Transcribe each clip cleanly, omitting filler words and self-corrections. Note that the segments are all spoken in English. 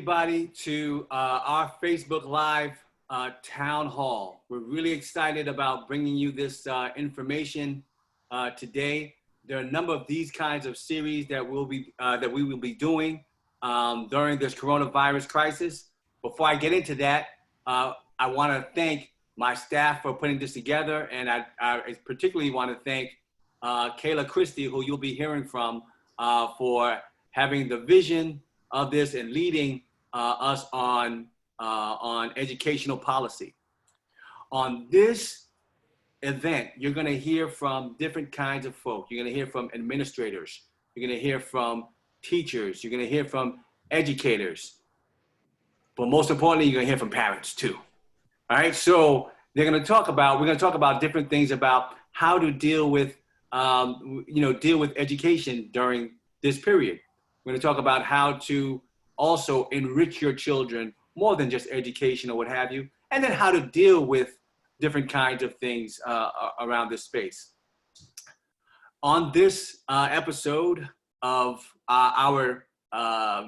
Everybody to our Facebook Live town hall. We're really excited about bringing you this information today. There are a number of these kinds of series that we will be doing during this coronavirus crisis. Before I get into that, I want to thank my staff for putting this together, and I particularly want to thank Kayla Christie, who you'll be hearing from, for having the vision of this and leading us on educational policy. On this event, you're going to hear from different kinds of folk. You're going to hear from administrators. You're going to hear from teachers. You're going to hear from educators. But most importantly, you're going to hear from parents too. All right. So we're going to talk about different things about how to deal with education during this period. We're going to talk about how to also enrich your children more than just education or what have you, and then how to deal with different kinds of things around this space. On this episode of our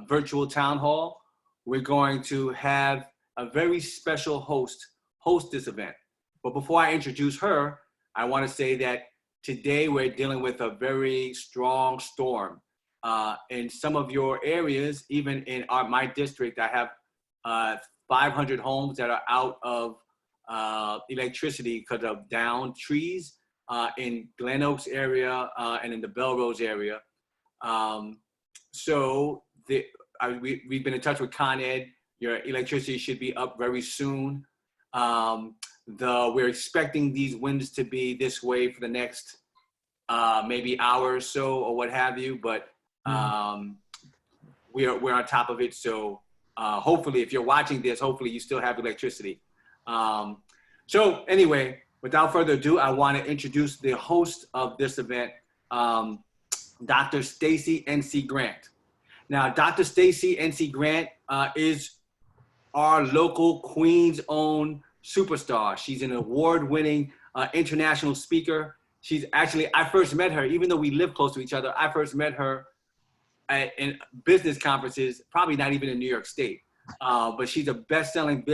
virtual town hall, we're going to have a very special host this event. But before I introduce her, I want to say that today we're dealing with a very strong storm. In some of your areas, even in my district, I have 500 homes that are out of electricity because of downed trees in Glen Oaks area and in the Belrose area. We've been in touch with Con Ed. Your electricity should be up very soon. We're expecting these winds to be this way for the next maybe hour or so or what have you, but we're on top of it. So hopefully, if you're watching this, hopefully you still have electricity. So anyway, without further ado, I want to introduce the host of this event, Dr. Stacy Nc Grant. Now, Dr. Stacy Nc Grant is our local Queens own superstar. She's an award-winning international speaker. She's actually, I first met her, even though we live close to each other, I first met her in business conferences, probably not even in New York State. But she's a best-selling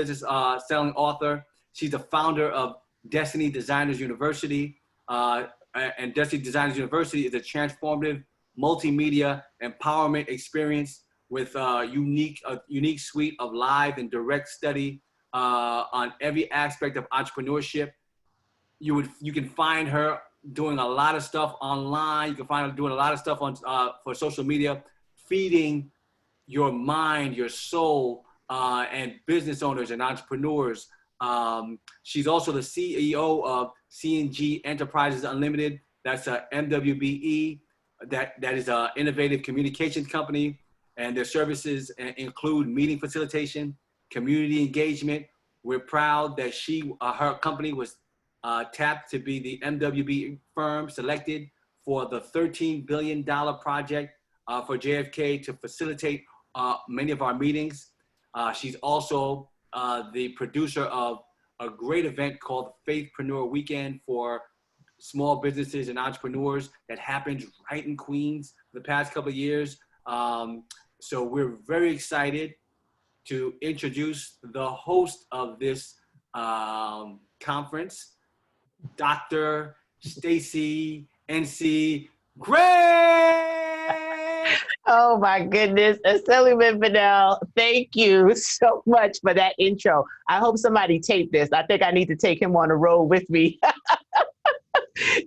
selling author. She's the founder of Destiny Designers University. And Destiny Designers University is a transformative multimedia empowerment experience with a unique suite of live and direct study on every aspect of entrepreneurship. You can find her doing a lot of stuff online. You can find her doing a lot of stuff on for social media, feeding your mind, your soul, and business owners and entrepreneurs. She's also the CEO of CNG Enterprises Unlimited. That's a MWBE. That is an innovative communications company, and their services include meeting facilitation, community engagement. We're proud that her company was tapped to be the MWB firm selected for the $13 billion project for JFK to facilitate many of our meetings. She's also the producer of a great event called Faithpreneur Weekend for small businesses and entrepreneurs that happens right in Queens the past couple of years. So we're very excited to introduce the host of this conference, Dr. Stacy Nc Grant. Oh my goodness, Assemblyman Bedell, thank you so much for that intro. I hope somebody taped this. I think I need to take him on the road with me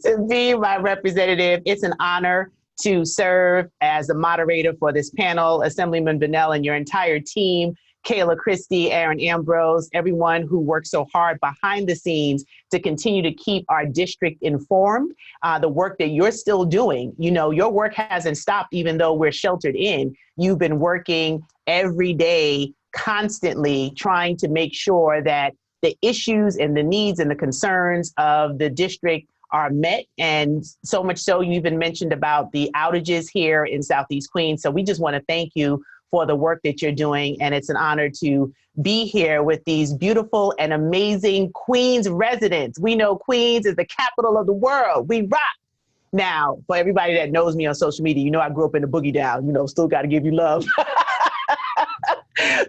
to be my representative. It's an honor to serve as a moderator for this panel. Assemblyman Vanel and your entire team, Kayla Christie, Aaron Ambrose, everyone who works so hard behind the scenes to continue to keep our district informed, the work that you're still doing. You know, your work hasn't stopped even though we're sheltered in. You've been working every day, constantly trying to make sure that the issues and the needs and the concerns of the district are met. And so much so you even mentioned about the outages here in Southeast Queens. So we just want to thank you for the work that you're doing. And it's an honor to be here with these beautiful and amazing Queens residents. We know Queens is the capital of the world. We rock. Now, for everybody that knows me on social media, you know I grew up in the boogie down, you know, still got to give you love.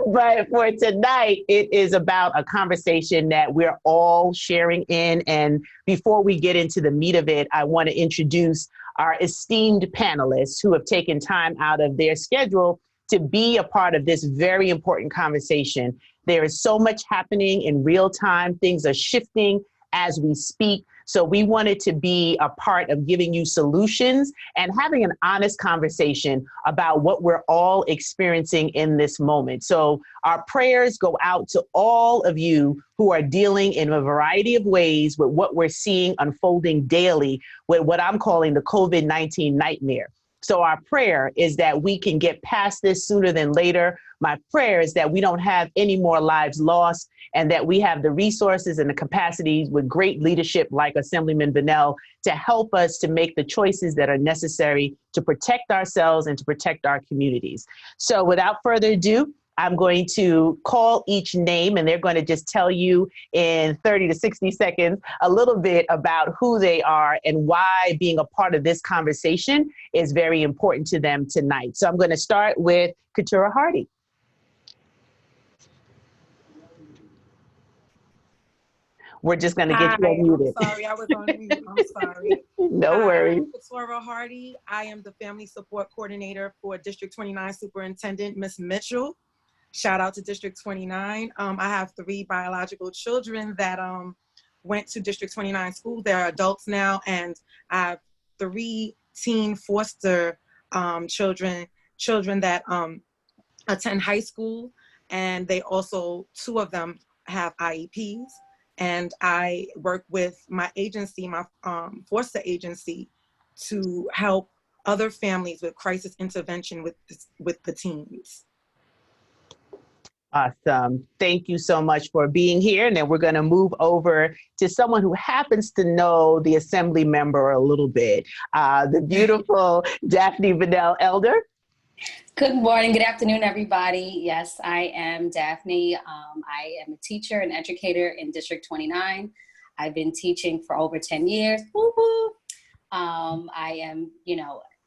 But for tonight, it is about a conversation that we're all sharing in. And before we get into the meat of it, I want to introduce our esteemed panelists who have taken time out of their schedule to be a part of this very important conversation. There is so much happening in real time. Things are shifting as we speak. So we wanted to be a part of giving you solutions and having an honest conversation about what we're all experiencing in this moment. So our prayers go out to all of you who are dealing in a variety of ways with what we're seeing unfolding daily with what I'm calling the COVID-19 nightmare. So our prayer is that we can get past this sooner than later. My prayer is that we don't have any more lives lost and that we have the resources and the capacities with great leadership like Assemblyman Vanel to help us to make the choices that are necessary to protect ourselves and to protect our communities. So without further ado, I'm going to call each name and they're going to just tell you in 30 to 60 seconds a little bit about who they are and why being a part of this conversation is very important to them tonight. So I'm going to start with Keturah Hardy. We're just going to get you unmuted. I'm sorry, I was on mute. I'm sorry. No worries. I'm Keturah Hardy. I am the Family Support Coordinator for District 29 Superintendent, Ms. Mitchell. Shout out to District 29. I have 3 biological children that went to District 29 school. They're adults now, and I have 3 teen foster children that attend high school, and they also, 2 of them have IEPs. And I work with my agency, my foster agency, to help other families with crisis intervention with the teens. Awesome. Thank you so much for being here. And then we're going to move over to someone who happens to know the assembly member a little bit, the beautiful Daphne Bedell Elder. Good morning, good afternoon, everybody. Yes, I am Daphne. I am a teacher and educator in District 29. I've been teaching for over 10 years. Woo-hoo. I am,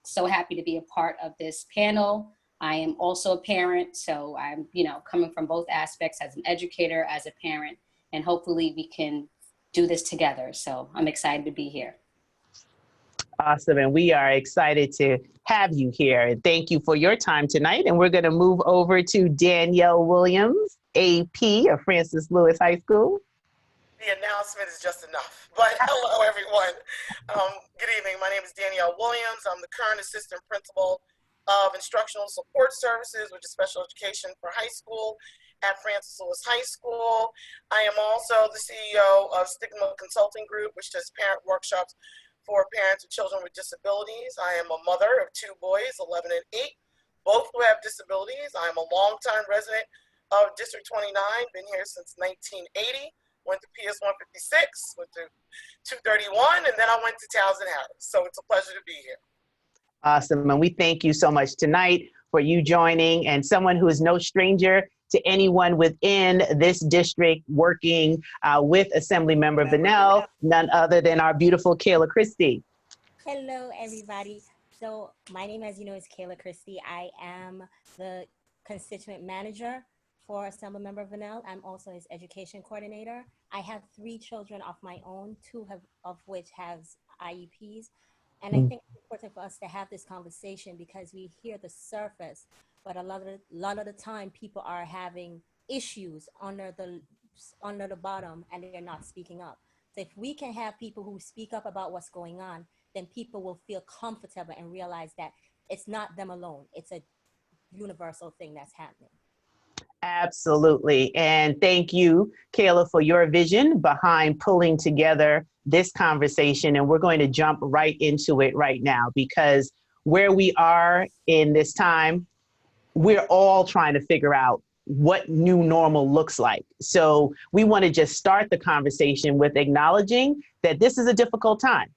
so happy to be a part of this panel. I am also a parent, so I'm, coming from both aspects as an educator, as a parent, and hopefully we can do this together. So I'm excited to be here. Awesome. And we are excited to have you here. And thank you for your time tonight. And we're going to move over to Danielle Williams, AP of Francis Lewis High School. The announcement is just enough, but hello, everyone. Good evening. My name is Danielle Williams. I'm the current assistant principal of Instructional Support Services, which is special education for high school at Francis Lewis High School. I am also the CEO of Stigma Consulting Group, which does parent workshops for parents of children with disabilities. I am a mother of 2 boys, 11 and 8, both who have disabilities. I am a longtime resident of District 29, been here since 1980, went to PS 156, went to 231, and then I went to Townsend Harris. So it's a pleasure to be here. Awesome. And we thank you so much tonight for you joining, and someone who is no stranger to anyone within this district working with Assemblymember Vanel, none other than our beautiful Kayla Christie. Hello, everybody. So my name, as you know, is Kayla Christie. I am the constituent manager for Assemblymember Vanel. I'm also his education coordinator. I have 3 children of my own, 2 of which have IEPs. And I think it's important for us to have this conversation because we hear the surface, but a lot of the time people are having issues under the bottom and they're not speaking up. So if we can have people who speak up about what's going on, then people will feel comfortable and realize that it's not them alone. It's a universal thing that's happening. Absolutely. And thank you, Kayla, for your vision behind pulling together this conversation. And we're going to jump right into it right now, because where we are in this time, we're all trying to figure out what new normal looks like. So we want to just start the conversation with acknowledging that this is a difficult time.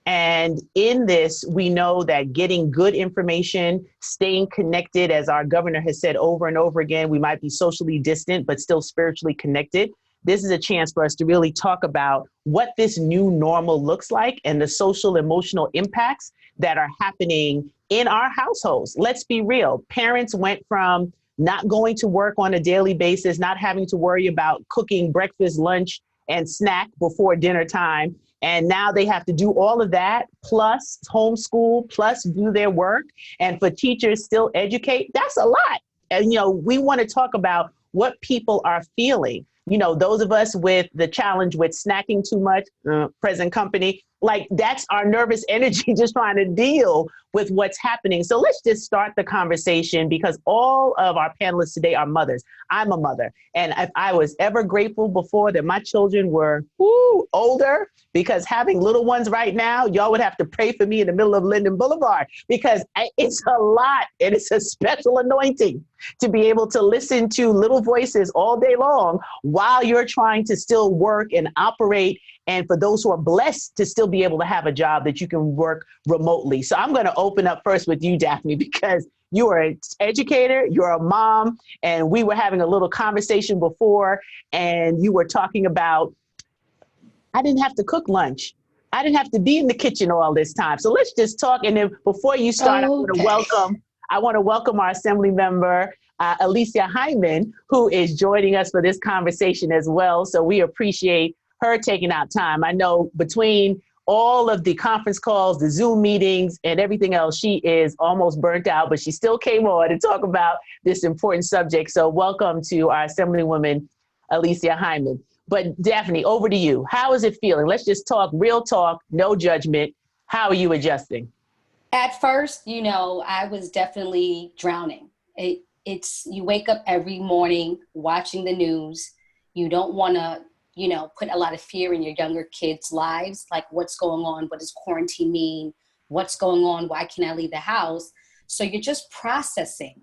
And in this, we know that getting good information, staying connected, as our governor has said over and over again, we might be socially distant, but still spiritually connected. This is a chance for us to really talk about what this new normal looks like and the social emotional impacts that are happening in our households. Let's be real. Parents went from not going to work on a daily basis, not having to worry about cooking breakfast, lunch, and snack before dinner time. And now they have to do all of that, plus homeschool, plus do their work. And for teachers still educate, that's a lot. And, we want to talk about what people are feeling. Those of us with the challenge with snacking too much, present company, like that's our nervous energy just trying to deal with what's happening. So let's just start the conversation, because all of our panelists today are mothers. I'm a mother. And if I was ever grateful before that my children were older, because having little ones right now, y'all would have to pray for me in the middle of Linden Boulevard, because it's a lot and it's a special anointing to be able to listen to little voices all day long while you're trying to still work and operate. And for those who are blessed to still be able to have a job that you can work remotely. So I'm going to open up first with you, Daphne, because you are an educator, you're a mom, and we were having a little conversation before, and you were talking about, I didn't have to cook lunch. I didn't have to be in the kitchen all this time. So let's just talk. And then before you start, I want to welcome our Assembly member, Alicia Hyman, who is joining us for this conversation as well. So we appreciate her taking out time. I know between all of the conference calls, the Zoom meetings, and everything else, she is almost burnt out, but she still came on to talk about this important subject. So welcome to our Assemblywoman, Alicia Hyman. But Daphne, over to you. How is it feeling? Let's just talk real talk, no judgment. How are you adjusting? At first, I was definitely drowning. It's you wake up every morning watching the news. You don't want to, put a lot of fear in your younger kids' lives, like what's going on, what does quarantine mean, what's going on, why can't I leave the house? So you're just processing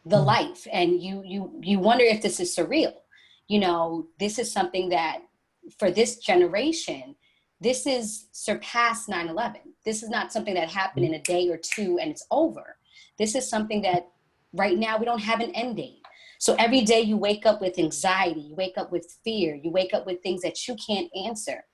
the life, and you wonder if this is surreal. This is something that for this generation, this is surpassed 9/11. This is not something that happened in a day or two and it's over. This is something that right now we don't have an end date. So every day you wake up with anxiety, you wake up with fear, you wake up with things that you can't answer.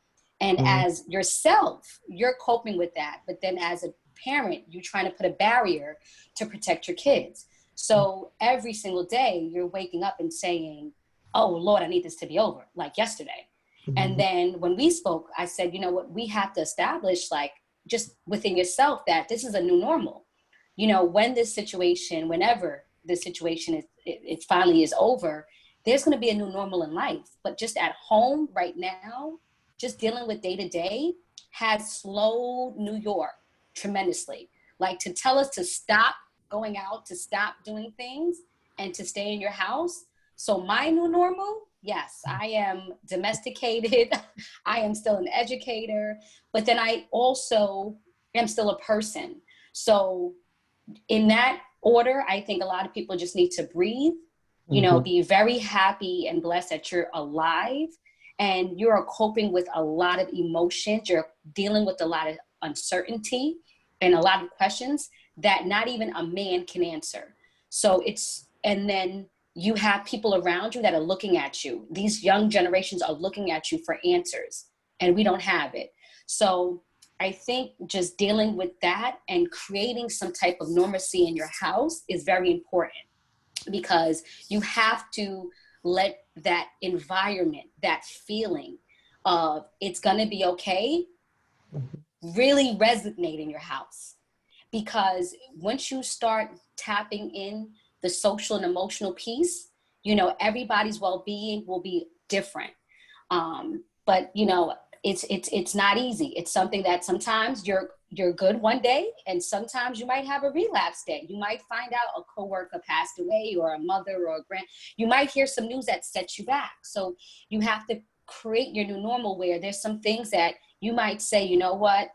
And as yourself, you're coping with that. But then as a parent, you're trying to put a barrier to protect your kids. So every single day you're waking up and saying, oh Lord, I need this to be over, like yesterday. And then when we spoke, I said, you know what, we have to establish, like, just within yourself that this is a new normal. When this situation, whenever this situation it finally is over, there's going to be a new normal in life. But just at home right now, just dealing with day to day has slowed New York tremendously. Like, to tell us to stop going out, to stop doing things, and to stay in your house. So my new normal, yes, I am domesticated. I am still an educator, but then I also am still a person. So in that order, I think a lot of people just need to breathe, be very happy and blessed that you're alive, and you're coping with a lot of emotions. You're dealing with a lot of uncertainty and a lot of questions that not even a man can answer. So and then you have people around you that are looking at you. These young generations are looking at you for answers, and we don't have it. So I think just dealing with that and creating some type of normalcy in your house is very important, because you have to let that environment, that feeling of it's going to be okay, really resonate in your house. Because once you start tapping in the social and emotional piece, everybody's well-being will be different. But it's not easy. It's something that sometimes you're good one day, and sometimes you might have a relapse day. You might find out a coworker passed away, or a mother or a grand. You might hear some news that sets you back. So you have to create your new normal, where there's some things that you might say, you know what?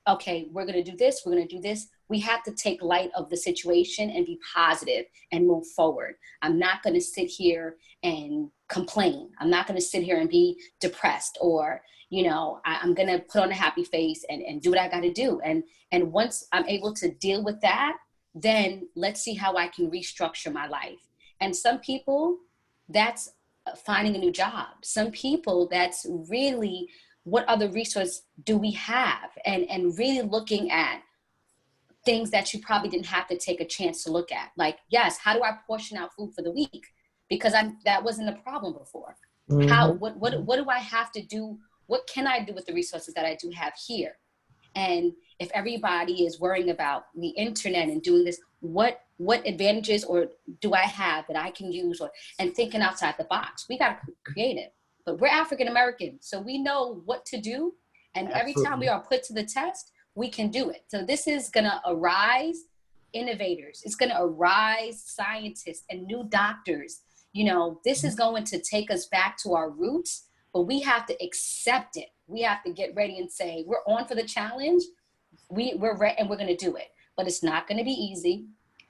Okay, we're going to do this. We're going to do this. We have to take light of the situation and be positive and move forward. I'm not going to sit here and complain. I'm not going to sit here and be depressed, or, I'm going to put on a happy face and do what I got to do. And once I'm able to deal with that, then let's see how I can restructure my life. And some people, that's finding a new job. Some people, that's really what other resources do we have, and really looking at things that you probably didn't have to take a chance to look at. Like, yes, how do I portion out food for the week? Because that wasn't a problem before. Mm-hmm. What do I have to do? What can I do with the resources that I do have here? And if everybody is worrying about the internet and doing this, what advantages or do I have that I can use, and thinking outside the box? We got to be creative, but we're African American, so we know what to do. And every time we are put to the test, we can do it. So this is gonna arise innovators. It's gonna arise scientists and new doctors. You know, this is going to take us back to our roots, but we have to accept it. We have to get ready and say, we're on for the challenge. We're ready and we're going to do it. But it's not going to be easy.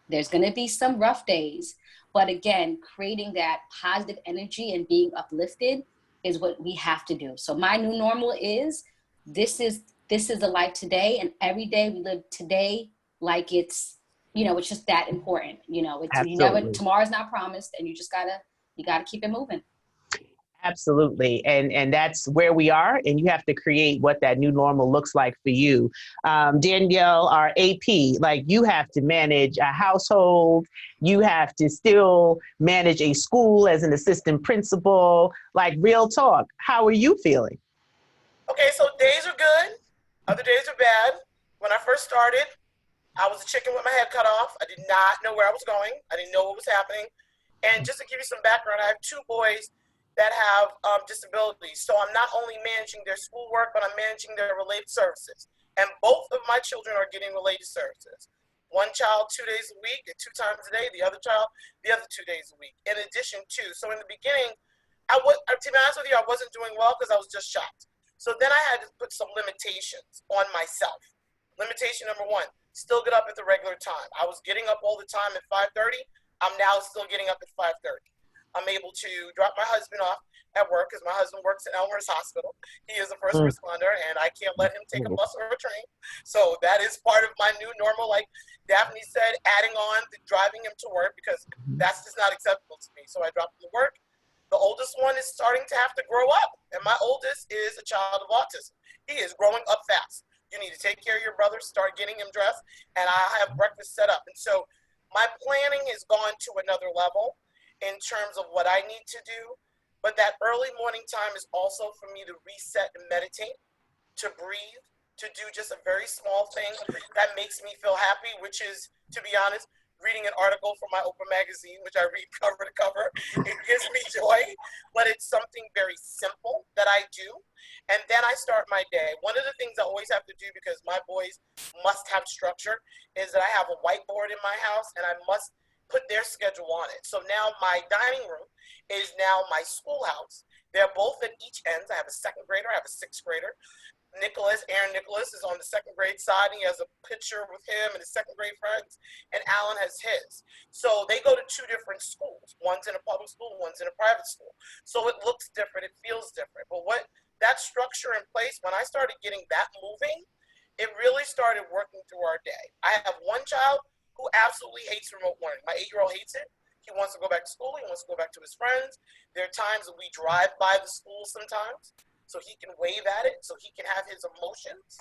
There's going to be some rough days. But again, creating that positive energy and being uplifted is what we have to do. So my new normal is, this is the life today. And every day we live today like it's, you know, it's just that important. You know, tomorrow's not promised, and you gotta keep it moving. Absolutely. And that's where we are. And you have to create what that new normal looks like for you. Danielle, our AP, like, you have to manage a household. You have to still manage a school as an assistant principal. Like, real talk. How are you feeling? Okay, so days are good. Other days are bad. When I first started, I was a chicken with my head cut off. I did not know where I was going. I didn't know what was happening. And just to give you some background, I have two boys that have disabilities. So I'm not only managing their schoolwork, but I'm managing their related services. And both of my children are getting related services. One child 2 days a week and 2 times a day, the other child the other 2 days a week, in addition to. So in the beginning, to be honest with you, I wasn't doing well because I was just shocked. So then I had to put some limitations on myself. Limitation number 1, still get up at the regular time. I was getting up all the time at 5:30. I'm now still getting up at 5:30. I'm able to drop my husband off at work because my husband works at Elmhurst Hospital. He is a first responder, and I can't let him take a bus or a train. So that is part of my new normal. Like Daphne said, adding on the driving him to work, because that's just not acceptable to me. So I drop him to work. The oldest one is starting to have to grow up, and my oldest is a child of autism. He is growing up fast. You need to take care of your brother, start getting him dressed, and I have breakfast set up. And so my planning has gone to another level in terms of what I need to do. But that early morning time is also for me to reset and meditate, to breathe, to do just a very small thing that makes me feel happy, which is, to be honest, reading an article from my Oprah magazine, which I read cover to cover. It gives me joy, but it's something very simple that I do. And then I start my day. One of the things I always have to do, because my boys must have structure, is that I have a whiteboard in my house, and I must put their schedule on it. So now my dining room is now my schoolhouse. They're both at each end. I have a 2nd grader, I have a 6th grader. Aaron Nicholas is on the 2nd grade side. He has a picture with him and his 2nd grade friends, and Alan has his. So they go to 2 different schools. One's in a public school, one's in a private school. So it looks different, it feels different. But what that structure in place, when I started getting that moving, it really started working through our day. I have one child who absolutely hates remote learning. My 8-year-old hates it. He wants to go back to school. He wants to go back to his friends. There are times that we drive by the school sometimes so he can wave at it, so he can have his emotions.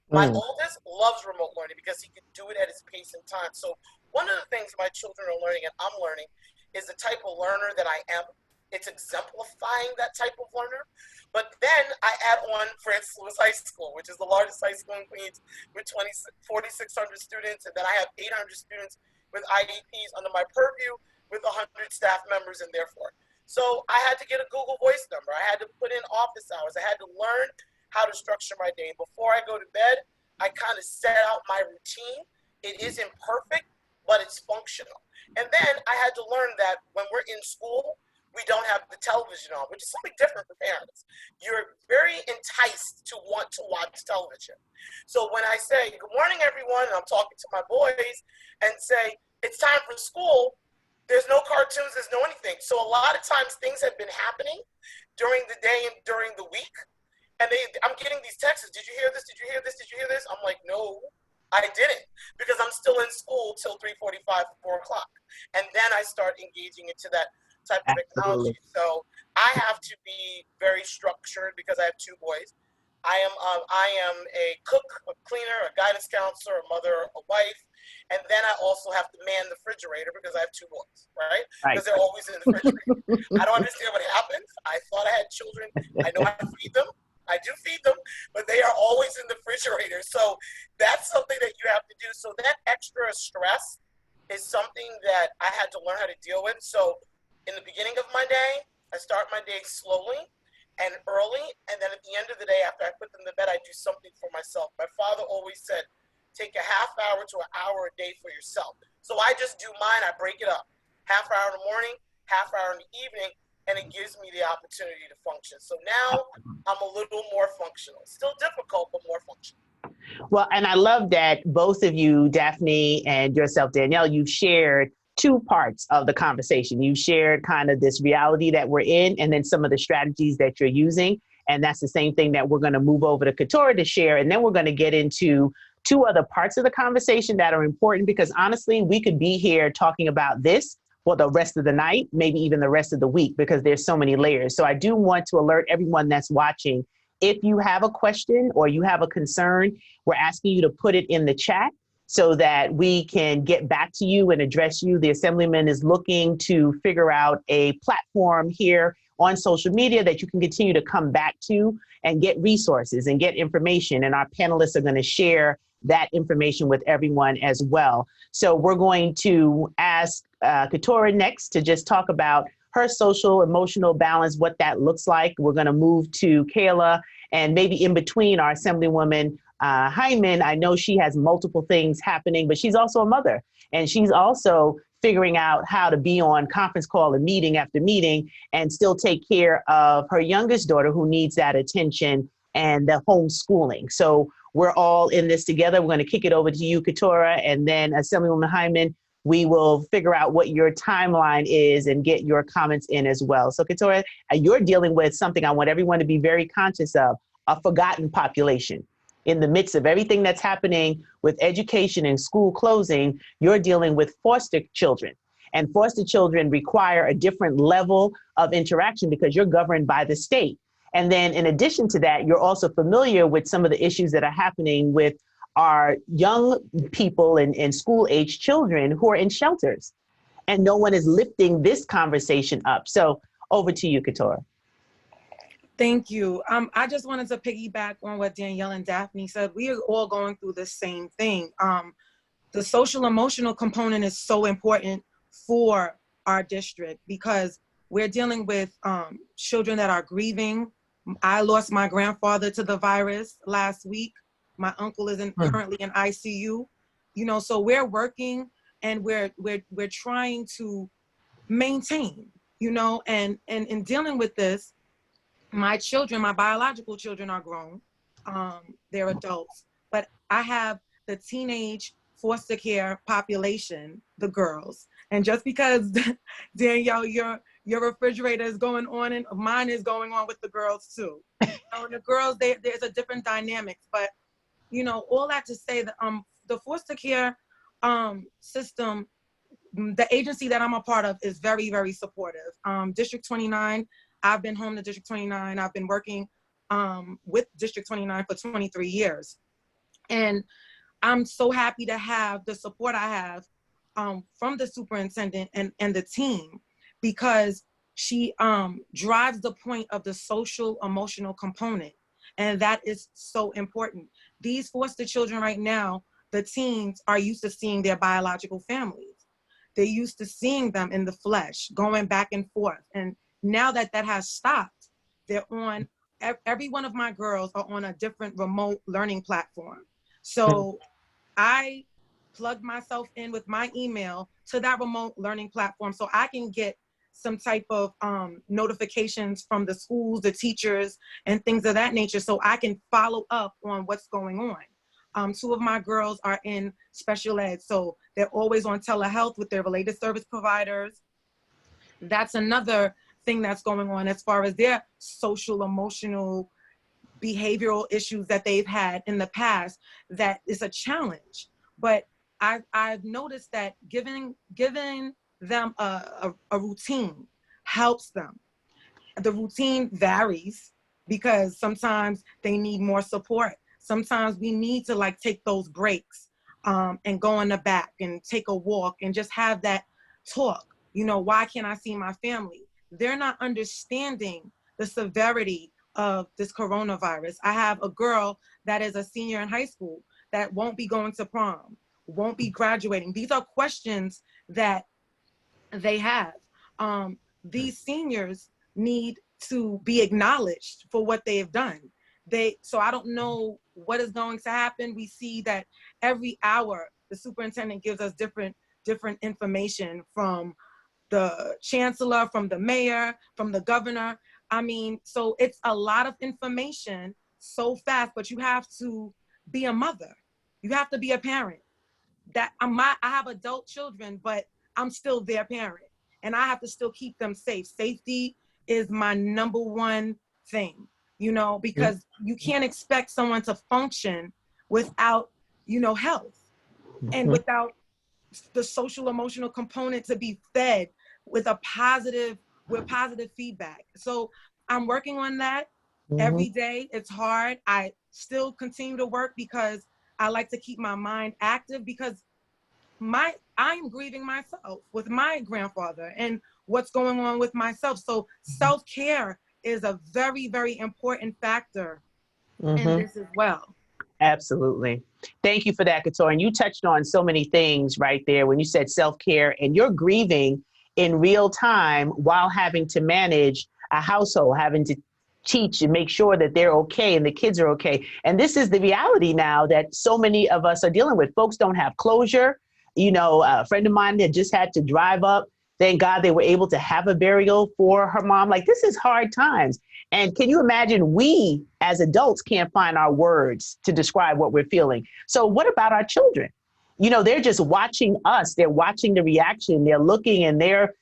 My oldest loves remote learning because he can do it at his pace and time. So one of the things my children are learning and I'm learning is the type of learner that I am. It's exemplifying that type of learner. But then I add on Francis Lewis High School, which is the largest high school in Queens with 4,600 students. And then I have 800 students with IEPs under my purview with 100 staff members and therefore. So I had to get a Google Voice number. I had to put in office hours. I had to learn how to structure my day. Before I go to bed, I kind of set out my routine. It is imperfect, but it's functional. And then I had to learn that when we're in school, we don't have the television on, which is something different for parents. You're very enticed to want to watch television. So when I say, good morning, everyone, and I'm talking to my boys and say, it's time for school, there's no cartoons, there's no anything. So a lot of times things have been happening during the day and during the week. And I'm getting these texts, did you hear this? Did you hear this? Did you hear this? I'm like, no, I didn't, because I'm still in school till 3:45, 4 o'clock. And then I start engaging into that type of technology. So I have to be very structured because I have 2 boys. I am a cook, a cleaner, a guidance counselor, a mother, a wife, and then I also have to man the refrigerator because I have 2 boys, right? Right. Because they're always in the refrigerator. I don't understand what happens. I thought I had children. I know how to feed them. I do feed them, but they are always in the refrigerator. So that's something that you have to do. So that extra stress is something that I had to learn how to deal with. So in the beginning of my day, I start my day slowly and early, and then at the end of the day, after I put them to bed, I do something for myself. My father always said, take a half hour to an hour a day for yourself. So I just do mine, I break it up. Half hour in the morning, half hour in the evening, and it gives me the opportunity to function. So now I'm a little more functional. Still difficult, but more functional. Well, and I love that both of you, Daphne and yourself, Danielle, you've shared 2 parts of the conversation. You shared kind of this reality that we're in, and then some of the strategies that you're using. And that's the same thing that we're going to move over to Keturah to share. And then we're going to get into 2 other parts of the conversation that are important, because honestly, we could be here talking about this for the rest of the night, maybe even the rest of the week, because there's so many layers. So I do want to alert everyone that's watching. If you have a question or you have a concern, we're asking you to put it in the chat so that we can get back to you and address you. The Assemblyman is looking to figure out a platform here on social media that you can continue to come back to and get resources and get information. And our panelists are going to share that information with everyone as well. So we're going to ask Keturah next to just talk about her social emotional balance, what that looks like. We're going to move to Kayla, and maybe in between our Assemblywoman Hyman. I know she has multiple things happening, but she's also a mother, and she's also figuring out how to be on conference call and meeting after meeting and still take care of her youngest daughter who needs that attention and the homeschooling. So we're all in this together. We're going to kick it over to you, Keturah, and then Assemblywoman Hyman, we will figure out what your timeline is and get your comments in as well. So Keturah, you're dealing with something I want everyone to be very conscious of, a forgotten population. In the midst of everything that's happening with education and school closing, you're dealing with foster children. And foster children require a different level of interaction because you're governed by the state. And then in addition to that, you're also familiar with some of the issues that are happening with our young people and school-age children who are in shelters. And no one is lifting this conversation up. So over to you, Keturah. Thank you. I just wanted to piggyback on what Danielle and Daphne said. We are all going through the same thing. The social emotional component is so important for our district because we're dealing with children that are grieving. I lost my grandfather to the virus last week. My uncle is currently in ICU. You know, so we're working and we're trying to maintain, you know, and in dealing with this, my children, my biological children are grown. They're adults, but I have the teenage foster care population, the girls. And just because Danielle, your refrigerator is going on and mine is going on with the girls too. So the girls, there's a different dynamics, but you know, all that to say that the foster care system, the agency that I'm a part of is very, very supportive. District 29, I've been home to District 29. I've been working with District 29 for 23 years. And I'm so happy to have the support I have from the superintendent and the team, because she drives the point of the social emotional component. And that is so important. These foster children right now, the teens are used to seeing their biological families. They're used to seeing them in the flesh, going back and forth. And now that that has stopped, they're on, every one of my girls are on a different remote learning platform. So I plugged myself in with my email to that remote learning platform so I can get some type of notifications from the schools, the teachers, and things of that nature, so I can follow up on what's going on. 2 of my girls are in special ed, so they're always on telehealth with their related service providers. That's another thing that's going on as far as their social, emotional, behavioral issues that they've had in the past. That is a challenge. But I've noticed that giving them a routine helps them. The routine varies because sometimes they need more support. Sometimes we need to like take those breaks and go in the back and take a walk and just have that talk. You know, why can't I see my family? They're not understanding the severity of this coronavirus. I have a girl that is a senior in high school that won't be going to prom, won't be graduating. These are questions that they have. These seniors need to be acknowledged for what they have done. So I don't know what is going to happen. We see that every hour the superintendent gives us different information from the chancellor, from the mayor, from the governor. I mean, so it's a lot of information so fast, but you have to be a mother. You have to be a parent. I have adult children, but I'm still their parent, and I have to still keep them safe. Safety is my number one thing, you know, because you can't expect someone to function without, you know, health and without the social emotional component to be fed with positive feedback. So I'm working on that every day. It's hard. I still continue to work because I like to keep my mind active, because I'm grieving myself with my grandfather and what's going on with myself. So self-care is a very, very important factor in this as well. Absolutely. Thank you for that, Keturah. And you touched on so many things right there when you said self-care, and you're grieving in real time while having to manage a household, having to teach and make sure that they're okay and the kids are okay. And this is the reality now that so many of us are dealing with. Folks don't have closure. You know, a friend of mine that just had to drive up. Thank God they were able to have a burial for her mom. Like, this is hard times. And can you imagine, we as adults can't find our words to describe what we're feeling. So what about our children? You know, they're just watching us. They're watching the reaction. They're looking, and they're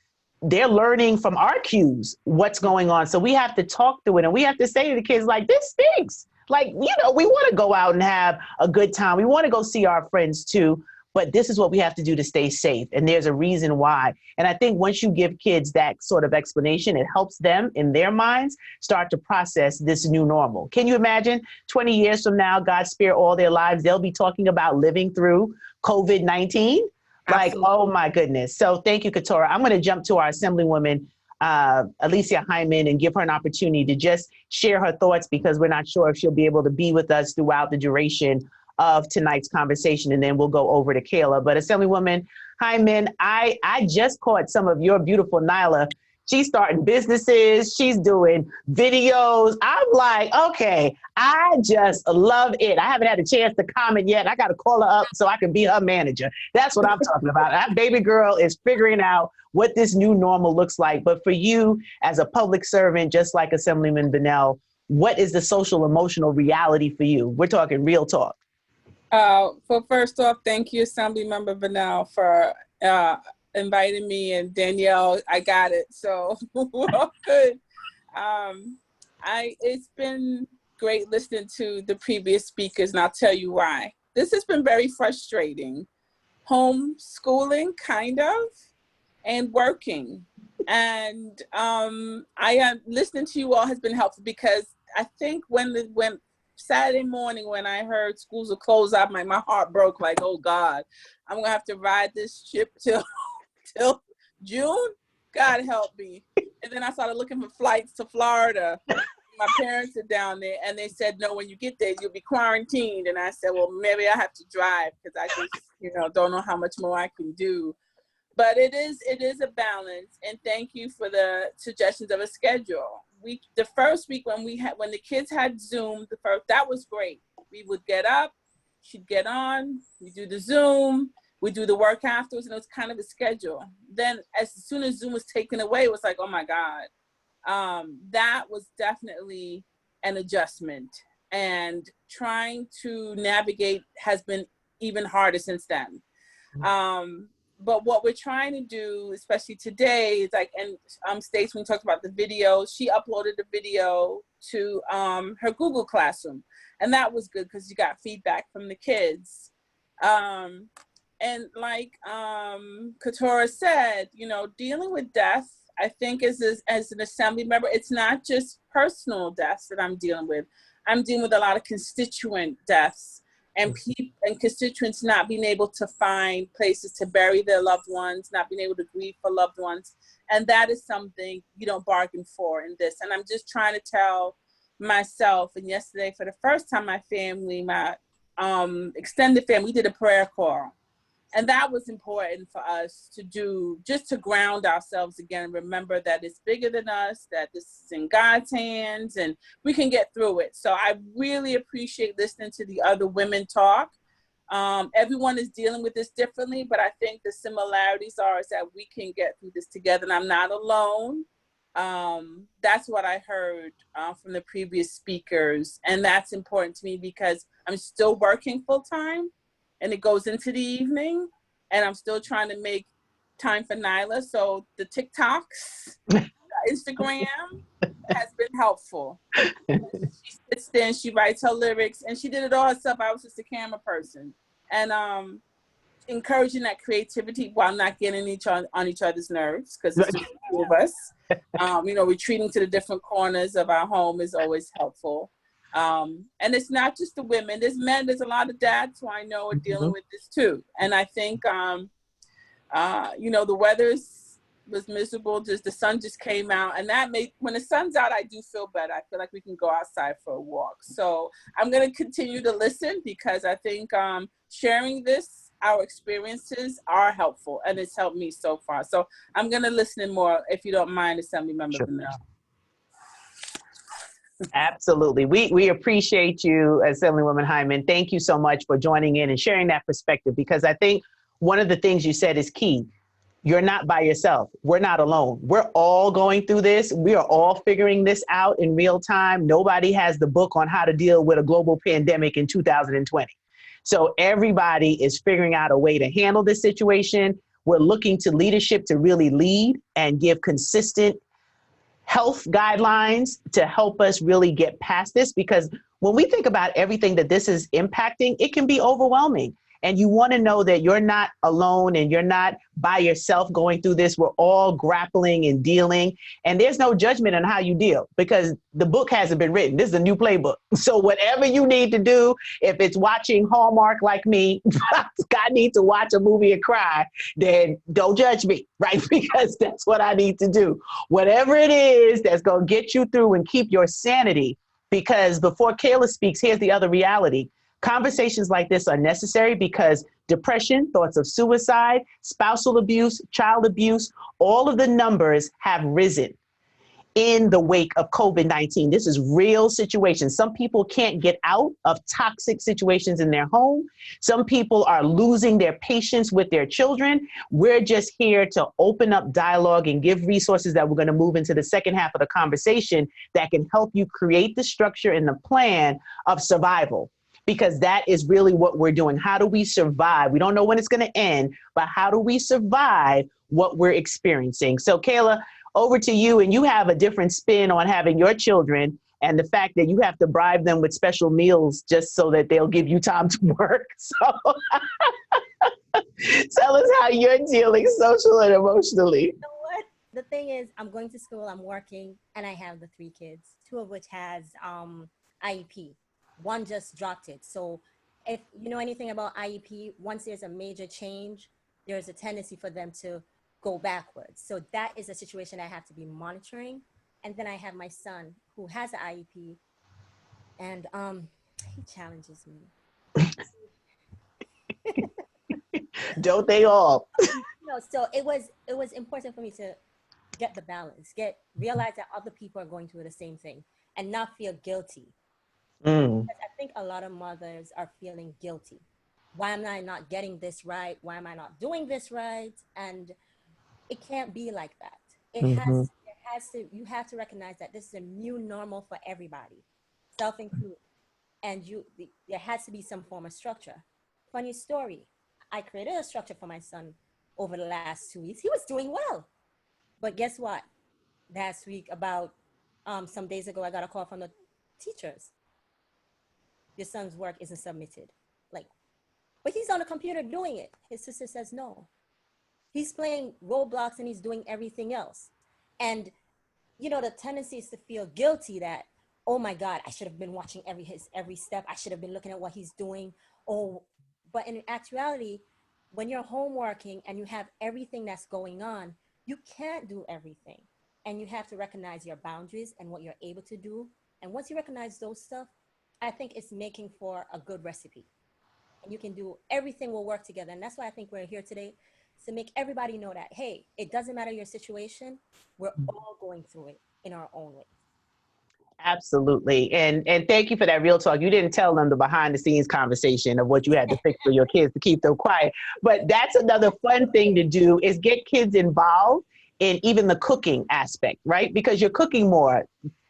learning from our cues what's going on. So we have to talk through it, and we have to say to the kids, like, this stinks. Like, you know, we want to go out and have a good time. We want to go see our friends too. But this is what we have to do to stay safe. And there's a reason why. And I think once you give kids that sort of explanation, it helps them in their minds start to process this new normal. Can you imagine 20 years from now, God spare all their lives, they'll be talking about living through COVID-19? Like, oh my goodness. So thank you, Keturah. I'm going to jump to our Assemblywoman, Alicia Hyman, and give her an opportunity to just share her thoughts, because we're not sure if she'll be able to be with us throughout the duration of tonight's conversation, and then we'll go over to Kayla. But Assemblywoman Hyman, I just caught some of your beautiful Nyla. She's starting businesses. She's doing videos. I'm like, okay, I just love it. I haven't had a chance to comment yet. I got to call her up so I can be her manager. That's what I'm talking about. That baby girl is figuring out what this new normal looks like. But for you as a public servant, just like Assemblyman Vanel, what is the social emotional reality for you? We're talking real talk. Well, first off, thank you, Assemblymember Bedell, for inviting me, and Danielle, I got it, so we're all good. It's been great listening to the previous speakers, and I'll tell you why. This has been very frustrating. Homeschooling, kind of, and working. And I am listening to you all has been helpful, because I think when Saturday morning, when I heard schools are closed, my heart broke, like, oh God, I'm gonna have to ride this ship till June. God help me. And then I started looking for flights to Florida. My parents are down there, and they said, no, when you get there, you'll be quarantined. And I said, well, maybe I have to drive, because I just, don't know how much more I can do. But it is a balance. And thank you for the suggestions of a schedule. The first week when the kids had Zoom, that was great. We would get up, she'd get on, we do the Zoom, we do the work afterwards, and it was kind of a schedule. Then as soon as Zoom was taken away, it was like, oh my God. That was definitely an adjustment, and trying to navigate has been even harder since then. But what we're trying to do, especially today, is like, and Stacie, when we talked about the video, she uploaded the video to her Google Classroom. And that was good, because you got feedback from the kids. And like Keturah said, dealing with death, I think as an assembly member, it's not just personal deaths that I'm dealing with. I'm dealing with a lot of constituent deaths and people and constituents not being able to find places to bury their loved ones, not being able to grieve for loved ones. And that is something you don't bargain for in this. And I'm just trying to tell myself, and yesterday for the first time, my family, my extended family, we did a prayer call. And that was important for us to do, just to ground ourselves again and remember that it's bigger than us, that this is in God's hands and we can get through it. So I really appreciate listening to the other women talk. Everyone is dealing with this differently, but I think the similarities are is that we can get through this together and I'm not alone. That's what I heard from the previous speakers. And that's important to me because I'm still working full time. And it goes into the evening, and I'm still trying to make time for Nyla. So the TikToks, Instagram has been helpful. She sits there and she writes her lyrics, and she did it all herself. I was just a camera person, and encouraging that creativity while not getting on each other's nerves, because it's just the two of us. Retreating to the different corners of our home is always helpful. And it's not just the women, there's men, there's a lot of dads who I know are dealing with this too. And I think, the weather was miserable, just the sun just came out, and that made, when the sun's out, I do feel better. I feel like we can go outside for a walk. So I'm going to continue to listen because I think sharing this, our experiences are helpful, and it's helped me so far. So I'm going to listen in more, if you don't mind, Assembly Member Vanel. Absolutely. We appreciate you, Assemblywoman Hyman. Thank you so much for joining in and sharing that perspective, because I think one of the things you said is key. You're not by yourself. We're not alone. We're all going through this. We are all figuring this out in real time. Nobody has the book on how to deal with a global pandemic in 2020. So everybody is figuring out a way to handle this situation. We're looking to leadership to really lead and give consistent health guidelines to help us really get past this, because when we think about everything that this is impacting, it can be overwhelming. And you want to know that you're not alone and you're not by yourself going through this. We're all grappling and dealing, and there's no judgment on how you deal because the book hasn't been written. This is a new playbook. So whatever you need to do, if it's watching Hallmark like me, I need to watch a movie and cry, then don't judge me, right? Because that's what I need to do. Whatever it is that's going to get you through and keep your sanity, because before Kayla speaks, here's the other reality. Conversations like this are necessary because depression, thoughts of suicide, spousal abuse, child abuse, all of the numbers have risen in the wake of COVID-19. This is real situations. Some people can't get out of toxic situations in their home. Some people are losing their patience with their children. We're just here to open up dialogue and give resources that we're going to move into the second half of the conversation that can help you create the structure and the plan of survival. Because that is really what we're doing. How do we survive? We don't know when it's going to end, but how do we survive what we're experiencing? So Kayla, over to you. And you have a different spin on having your children and the fact that you have to bribe them with special meals just so that they'll give you time to work. So tell us how you're dealing socially and emotionally. You know what? The thing is, I'm going to school, I'm working, and I have the 3 kids, 2 of which has IEP. One just dropped it. So if you know anything about IEP, once there's a major change, there's a tendency for them to go backwards. So that is a situation I have to be monitoring. And then I have my son who has an IEP, and he challenges me. Don't they all? So it was important for me to get the balance, realize that other people are going through the same thing and not feel guilty. Because I think a lot of mothers are feeling guilty. Why am I not getting this right? Why am I not doing this right? And it can't be like that. You have to recognize that this is a new normal for everybody, self-included. And there has to be some form of structure. Funny story, I created a structure for my son over the last 2 weeks. He was doing well. But guess what? Last week, about some days ago, I got a call from the teachers. Your son's work isn't submitted. But he's on the computer doing it. His sister says no. He's playing Roblox and he's doing everything else. And, you know, the tendency is to feel guilty that, oh my God, I should have been watching every step. I should have been looking at what he's doing. Oh, but in actuality, when you're homeworking and you have everything that's going on, you can't do everything. And you have to recognize your boundaries and what you're able to do. And once you recognize those stuff, I think it's making for a good recipe. And you can do, everything will work together. And that's why I think we're here today, to make everybody know that, hey, it doesn't matter your situation. We're all going through it in our own way. Absolutely. And thank you for that real talk. You didn't tell them the behind the scenes conversation of what you had to fix for your kids to keep them quiet. But that's another fun thing to do, is get kids involved in even the cooking aspect, right? Because you're cooking more.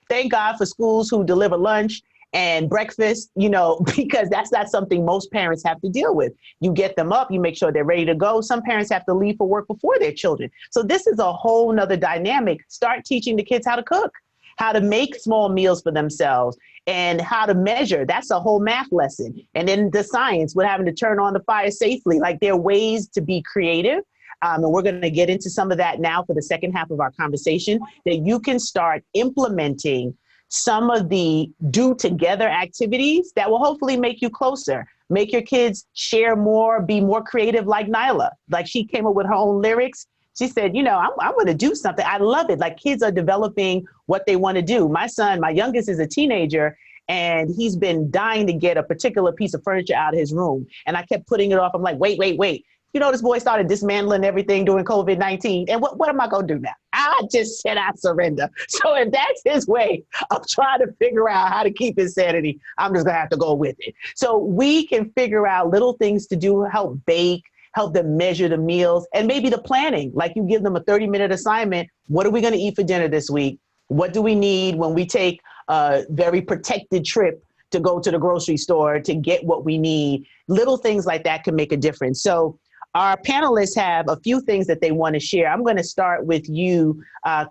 Thank God for schools who deliver lunch and breakfast, you know, because that's not something most parents have to deal with. You get them up, you make sure they're ready to go. Some parents have to leave for work before their children. So this is a whole nother dynamic. Start teaching the kids how to cook, how to make small meals for themselves, and how to measure. That's a whole math lesson. And then the science with having to turn on the fire safely. Like, there are ways to be creative. And we're going to get into some of that now for the second half of our conversation, that you can start implementing some of the do together activities that will hopefully make you closer, make your kids share more, be more creative like Nyla. Like, she came up with her own lyrics. She said, you know, I'm going to do something. I love it. Like, kids are developing what they want to do. My son, my youngest, is a teenager, and he's been dying to get a particular piece of furniture out of his room. And I kept putting it off. I'm like, wait. You know, this boy started dismantling everything during COVID-19. And what am I going to do now? I just said I surrender. So if that's his way of trying to figure out how to keep his sanity, I'm just going to have to go with it. So we can figure out little things to do, help bake, help them measure the meals, and maybe the planning. Like, you give them a 30-minute assignment. What are we going to eat for dinner this week? What do we need when we take a very protected trip to go to the grocery store to get what we need? Little things like that can make a difference. So our panelists have a few things that they want to share. I'm going to start with you,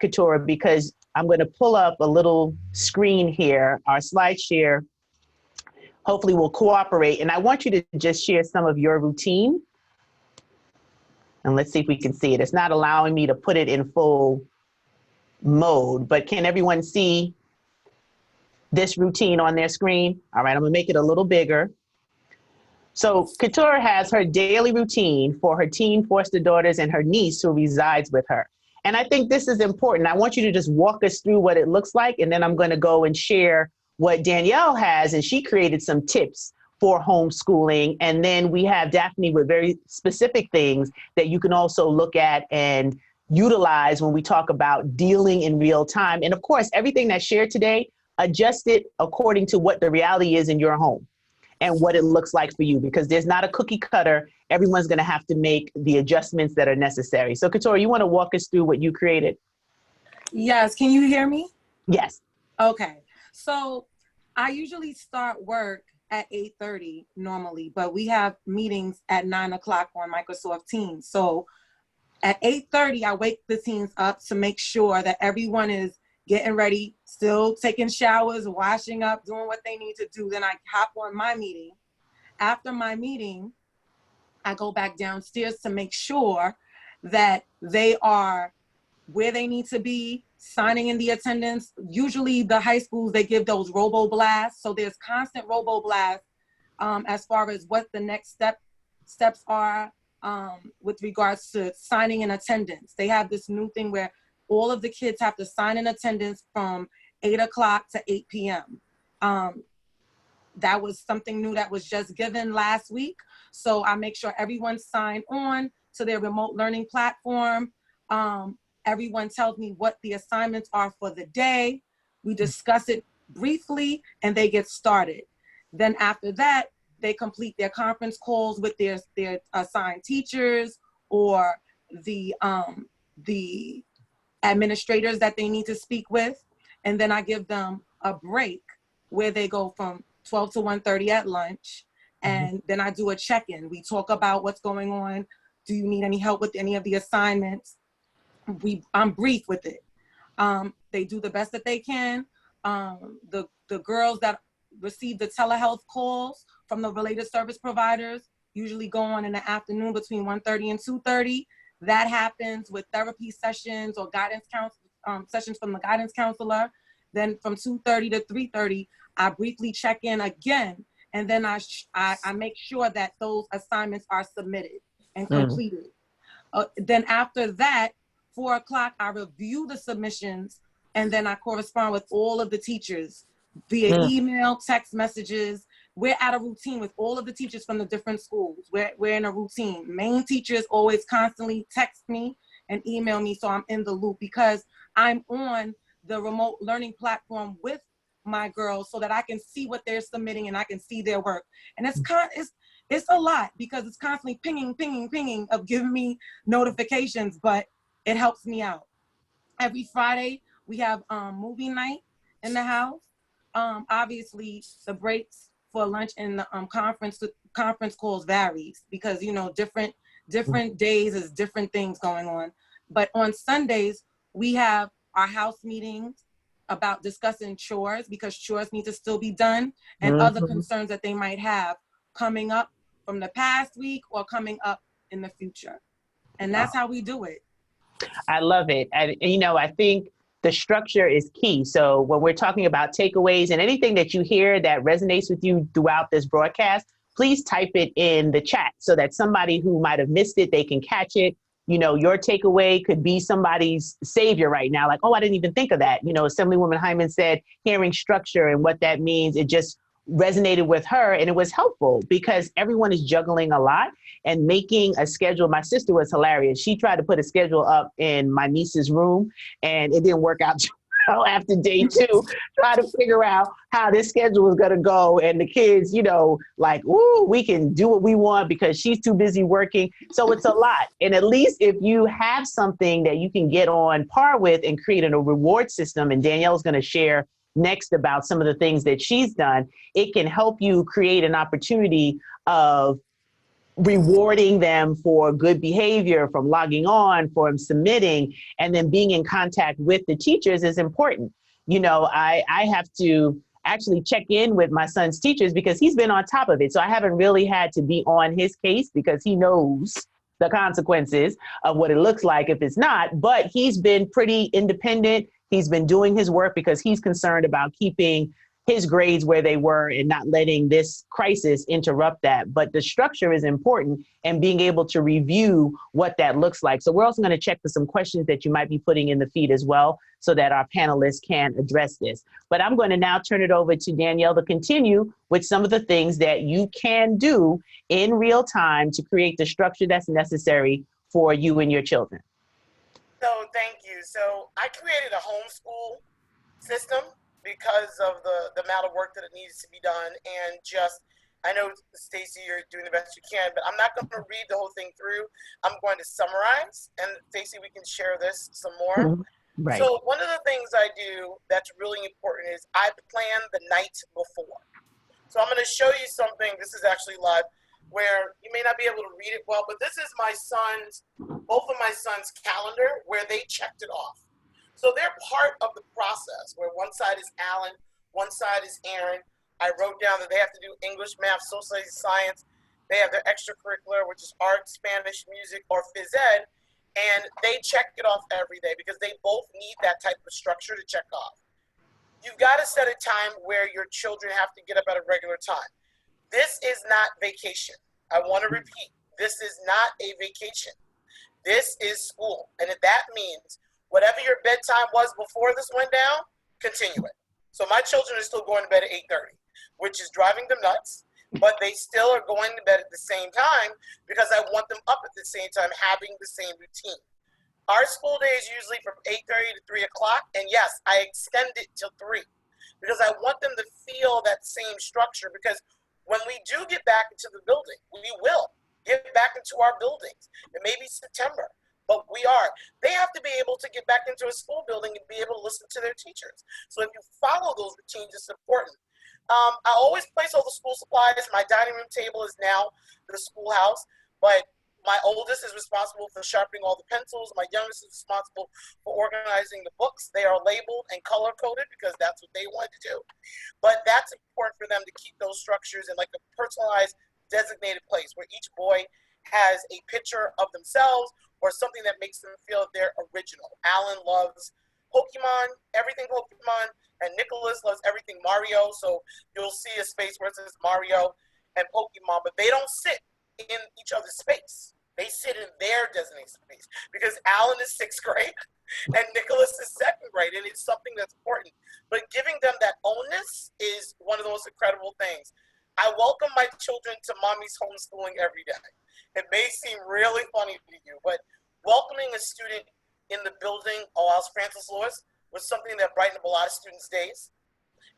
Keturah, because I'm going to pull up a little screen here. Our slide share hopefully will cooperate. And I want you to just share some of your routine. And let's see if we can see it. It's not allowing me to put it in full mode, but can everyone see this routine on their screen? All right, I'm going to make it a little bigger. So Keturah has her daily routine for her teen foster daughters and her niece who resides with her. And I think this is important. I want you to just walk us through what it looks like, and then I'm going to go and share what Danielle has, and she created some tips for homeschooling. And then we have Daphne with very specific things that you can also look at and utilize when we talk about dealing in real time. And of course, everything that's shared today, adjust it according to what the reality is in your home and what it looks like for you, because there's not a cookie cutter. Everyone's going to have to make the adjustments that are necessary. So Keturah, you want to walk us through what you created? Yes. Can you hear me? Yes. Okay. So I usually start work at 8:30 normally, but we have meetings at 9 o'clock on Microsoft Teams. So at 8:30, I wake the teens up to make sure that everyone is getting ready, still taking showers, washing up, doing what they need to do. Then I hop on my meeting. After my meeting, I go back downstairs to make sure that they are where they need to be, signing in the attendance. Usually the high schools, they give those robo blasts. So there's constant robo blasts as far as what the next steps are with regards to signing in attendance. They have this new thing where all of the kids have to sign in attendance from 8 o'clock to 8 p.m. That was something new that was just given last week. So I make sure everyone signed on to their remote learning platform. Everyone tells me what the assignments are for the day. We discuss it briefly and they get started. Then after that, they complete their conference calls with their assigned teachers or the administrators that they need to speak with. And then I give them a break where they go from 12 to 1:30 at lunch. And then I do a check-in. We talk about what's going on. Do you need any help with any of the assignments? I'm brief with it. They do the best that they can. The girls that receive the telehealth calls from the related service providers usually go on in the afternoon between 1:30 and 2:30. That happens with therapy sessions or guidance sessions from the guidance counselor. Then from 2:30 to 3:30, I briefly check in again. And then I make sure that those assignments are submitted and completed. Then after that, 4 o'clock, I review the submissions, and then I correspond with all of the teachers via email, text messages. We're at a routine with all of the teachers from the different schools. We're in a routine. Main teachers always constantly text me and email me, so I'm in the loop, because I'm on the remote learning platform with my girls so that I can see what they're submitting and I can see their work. And it's a lot, because it's constantly pinging of giving me notifications, but it helps me out. Every Friday we have movie night in the house. Obviously the breaks for lunch and the conference calls varies, because different days is different things going on. But on Sundays we have our house meetings about discussing chores, because chores need to still be done, and other concerns that they might have coming up from the past week or coming up in the future. And that's how we do it. I love it. And, I think the structure is key. So when we're talking about takeaways and anything that you hear that resonates with you throughout this broadcast, please type it in the chat so that somebody who might have missed it, they can catch it. Your takeaway could be somebody's savior right now. Like, oh, I didn't even think of that. Assemblywoman Hyman said, hearing structure and what that means, it just resonated with her, and it was helpful because everyone is juggling a lot and making a schedule. My sister was hilarious. She tried to put a schedule up in my niece's room and it didn't work out after day 2, try to figure out how this schedule was going to go. And the kids, like, ooh, we can do what we want because she's too busy working. So it's a lot. And at least if you have something that you can get on par with and create a reward system, and Danielle's going to share next about some of the things that she's done, it can help you create an opportunity of rewarding them for good behavior, from logging on, from submitting, and then being in contact with the teachers is important. I have to actually check in with my son's teachers because he's been on top of it. So I haven't really had to be on his case because he knows the consequences of what it looks like if it's not, but he's been pretty independent. He's been doing his work because he's concerned about keeping his grades where they were and not letting this crisis interrupt that. But the structure is important, and being able to review what that looks like. So we're also going to check for some questions that you might be putting in the feed as well, so that our panelists can address this. But I'm going to now turn it over to Danielle to continue with some of the things that you can do in real time to create the structure that's necessary for you and your children. So thank you. So I created a homeschool system because of the amount of work that it needs to be done. And I know, Stacie, you're doing the best you can, but I'm not going to read the whole thing through. I'm going to summarize. And Stacie, we can share this some more. Right. So one of the things I do that's really important is I plan the night before. So I'm going to show you something. This is actually live, where you may not be able to read it well, but this is both of my sons' calendar where they checked it off. So they're part of the process, where one side is Alan, one side is Aaron. I wrote down that they have to do English, math, social studies, science. They have their extracurricular, which is art, Spanish, music, or phys ed. And they check it off every day because they both need that type of structure to check off. You've got to set a time where your children have to get up at a regular time. This is not vacation. I want to repeat, this is not a vacation. This is school. And that means whatever your bedtime was before this went down, continue it. So my children are still going to bed at 8:30, which is driving them nuts, but they still are going to bed at the same time because I want them up at the same time, having the same routine. Our school day is usually from 8:30 to 3 o'clock, and yes, I extend it till 3 because I want them to feel that same structure, because when we do get back into the building, we will get back into our buildings. It may be September, but we are. They have to be able to get back into a school building and be able to listen to their teachers. So if you follow those routines, it's important. I always place all the school supplies. My dining room table is now the schoolhouse, but my oldest is responsible for sharpening all the pencils. My youngest is responsible for organizing the books. They are labeled and color-coded because that's what they want to do. But that's important for them to keep those structures in like a personalized, designated place where each boy has a picture of themselves or something that makes them feel they're original. Alan loves Pokemon, everything Pokemon, and Nicholas loves everything Mario. So you'll see a space where it says Mario and Pokemon, but they don't sit in each other's space. They sit in their designated space because Alan is 6th grade and Nicholas is 2nd grade, and it's something that's important. But giving them that ownness is one of the most incredible things. I welcome my children to mommy's homeschooling every day. It may seem really funny to you, but welcoming a student in the building while Francis Lewis was something that brightened up a lot of students' days.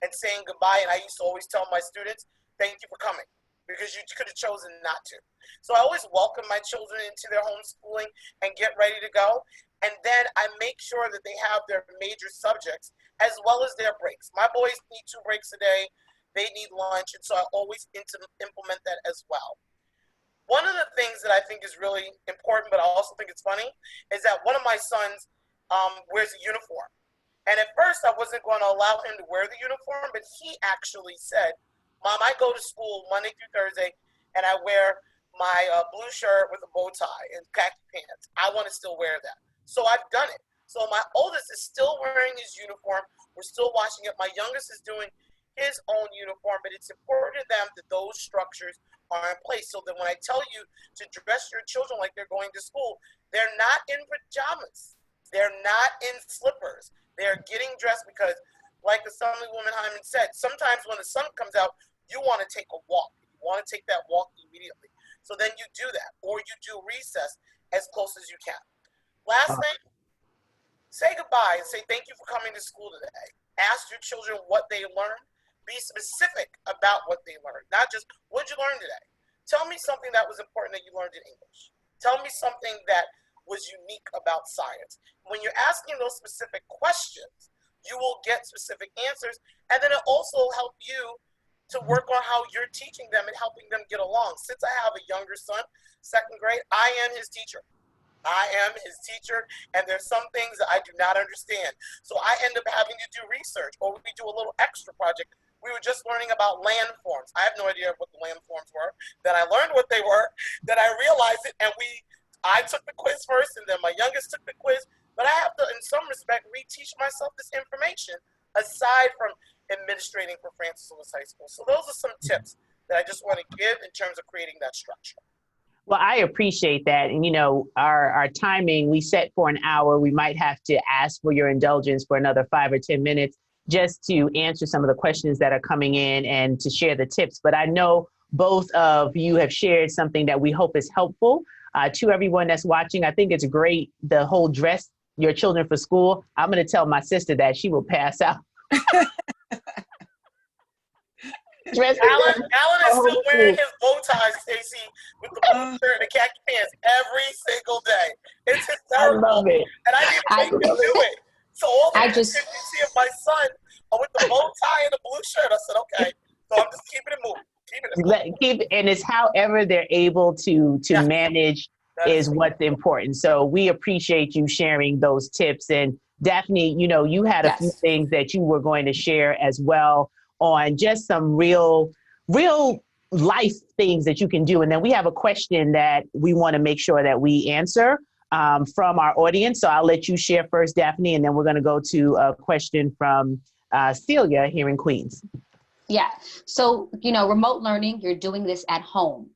And saying goodbye, and I used to always tell my students, thank you for coming, because you could have chosen not to. So I always welcome my children into their homeschooling and get ready to go. And then I make sure that they have their major subjects as well as their breaks. My boys need 2 breaks a day. They need lunch. And so I always implement that as well. One of the things that I think is really important, but I also think it's funny, is that one of my sons wears a uniform. And at first I wasn't going to allow him to wear the uniform, but he actually said, Mom, I go to school Monday through Thursday, and I wear my blue shirt with a bow tie and khaki pants. I want to still wear that. So I've done it. So my oldest is still wearing his uniform. We're still watching it. My youngest is doing his own uniform, but it's important to them that those structures are in place so that when I tell you to dress your children like they're going to school, they're not in pajamas. They're not in slippers. They're getting dressed because, like Assemblywoman Hyman said, sometimes when the sun comes out, you want to take a walk. You want to take that walk immediately. So then you do that, or you do recess as close as you can. Last thing, say goodbye and say thank you for coming to school today. Ask your children what they learned. Be specific about what they learned, not just what did you learn today. Tell me something that was important that you learned in English. Tell me something that was unique about science. When you're asking those specific questions, you will get specific answers, and then it also help you to work on how you're teaching them and helping them get along. Since I have a younger son, 2nd grade, I am his teacher. I am his teacher, and there's some things that I do not understand. So I end up having to do research, or we do a little extra project. We were just learning about landforms. I have no idea what the landforms were. Then I learned what they were. Then I realized it, and I took the quiz first, and then my youngest took the quiz. But I have to, in some respect, reteach myself this information aside from administrating for Francis Lewis High School. So those are some tips that I just want to give in terms of creating that structure. Well, I appreciate that. And, our timing, we set for an hour. We might have to ask for your indulgence for another 5 or 10 minutes just to answer some of the questions that are coming in and to share the tips. But I know both of you have shared something that we hope is helpful to everyone that's watching. I think it's great, the whole dress your children for school. I'm going to tell my sister that she will pass out. Alan is still wearing his bow tie, Stacy, with the blue shirt and the khaki pants every single day. It's hysterical. I love it. And I need to make him do it. So all the pictures you see of my son are with the bow tie and the blue shirt. I said, okay. So I'm just keeping it moving. And it's however they're able to manage is what's important. So we appreciate you sharing those tips. And Daphne, you had a few things that you were going to share as well on just some real life things that you can do. And then we have a question that we want to make sure that we answer from our audience. So I'll let you share first, Daphne, and then we're going to go to a question from Celia here in Queens. Yeah. So, remote learning, you're doing this at home.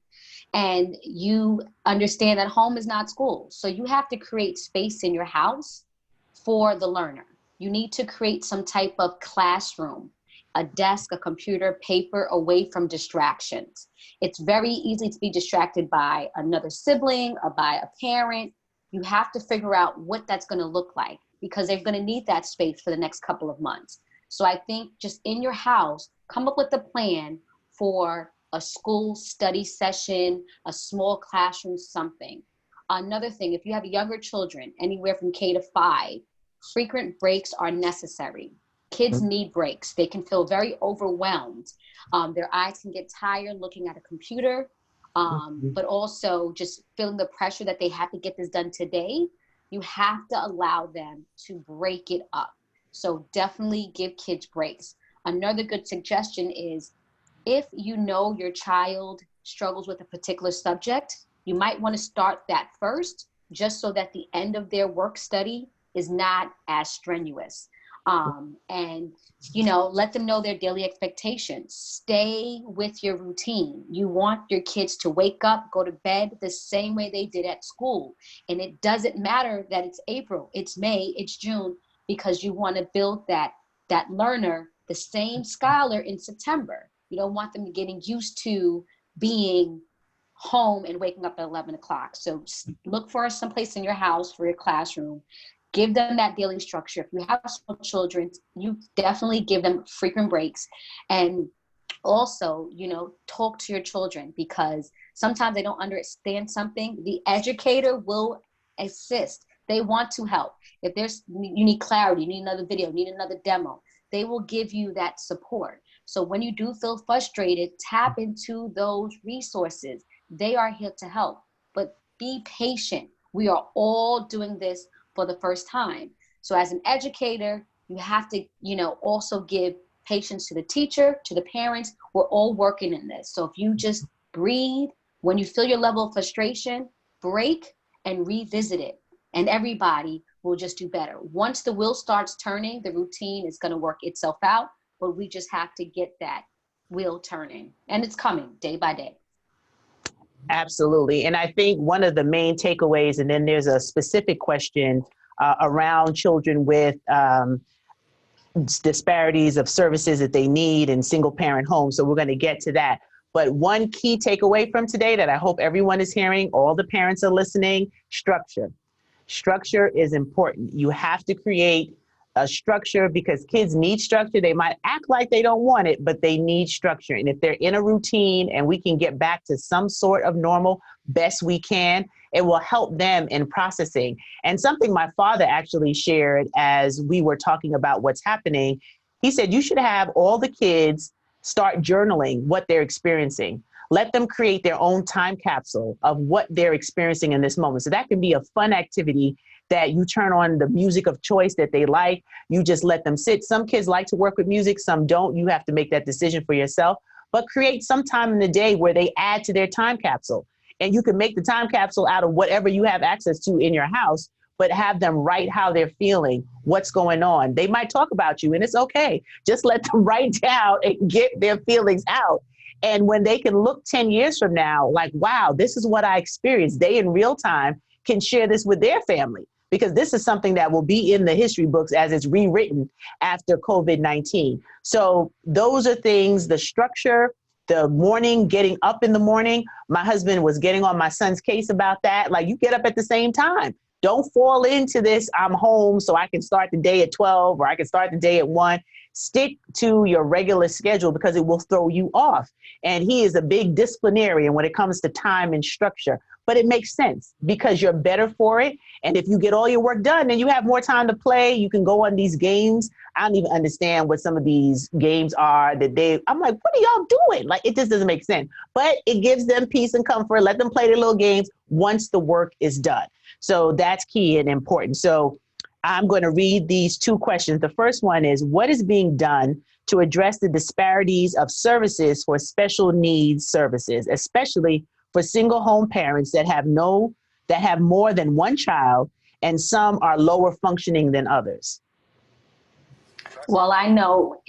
And you understand that home is not school. So you have to create space in your house for the learner. You need to create some type of classroom, a desk, a computer, paper, away from distractions. It's very easy to be distracted by another sibling or by a parent. You have to figure out what that's going to look like because they're going to need that space for the next couple of months. So I think just in your house, come up with a plan for a school study session, a small classroom, something. Another thing, if you have younger children, anywhere from K to 5, frequent breaks are necessary. Kids need breaks. They can feel very overwhelmed. Their eyes can get tired looking at a computer, but also just feeling the pressure that they have to get this done today. You have to allow them to break it up. So definitely give kids breaks. Another good suggestion is if you know your child struggles with a particular subject, you might want to start that first, just so that at the end of their work study, is not as strenuous. And, you know, let them know their daily expectations. Stay with your routine. You want your kids to wake up, go to bed the same way they did at school. And it doesn't matter that it's April, it's May, it's June, because you want to build that learner, the same scholar in September. You don't want them getting used to being home and waking up at 11 o'clock. So look for someplace in your house for your classroom. Give them that daily structure. If you have small children, you definitely give them frequent breaks. And also, you know, talk to your children, because sometimes they don't understand something. The educator will assist. They want to help. If you need clarity, you need another video, you need another demo, they will give you that support. So when you do feel frustrated, tap into those resources. They are here to help, but be patient. We are all doing this for the first time. So as an educator, you have to, you know, also give patience to the teacher, to the parents. We're all working in this. So if you just breathe, when you feel your level of frustration, break and revisit it. And everybody will just do better. Once the wheel starts turning, the routine is going to work itself out, but we just have to get that wheel turning. And it's coming day by day. Absolutely. And I think one of the main takeaways, and then there's a specific question around children with disparities of services that they need in single parent homes. So we're going to get to that. But one key takeaway from today that I hope everyone is hearing, all the parents are listening: structure. Structure is important. You have to create a structure, because kids need structure. They might act like they don't want it, but they need structure. And if they're in a routine and we can get back to some sort of normal, best we can, it will help them in processing. And something my father actually shared as we were talking about what's happening, he said, you should have all the kids start journaling what they're experiencing. Let them create their own time capsule of what they're experiencing in this moment. So that can be a fun activity that you turn on the music of choice that they like. You just let them sit. Some kids like to work with music, some don't. You have to make that decision for yourself, but create some time in the day where they add to their time capsule. And you can make the time capsule out of whatever you have access to in your house, but have them write how they're feeling, what's going on. They might talk about you, and it's okay. Just let them write down and get their feelings out. And when they can look 10 years from now, like, wow, this is what I experienced, they in real time can share this with their family, because this is something that will be in the history books as it's rewritten after COVID-19. So those are things, the structure, the morning, getting up in the morning. My husband was getting on my son's case about that. Like, you get up at the same time. Don't fall into this, I'm home so I can start the day at 12 or I can start the day at 1. Stick to your regular schedule, because it will throw you off. And he is a big disciplinarian when it comes to time and structure. But it makes sense because you're better for it. And if you get all your work done, then you have more time to play. You can go on these games. I don't even understand what some of these games are that I'm like, what are y'all doing? Like, it just doesn't make sense. But it gives them peace and comfort. Let them play their little games once the work is done. So that's key and important. So I'm going to read these 2 questions. The first one is, what is being done to address the disparities of services for special needs services, especially for single home parents that have more than one child, and some are lower functioning than others? Well, I know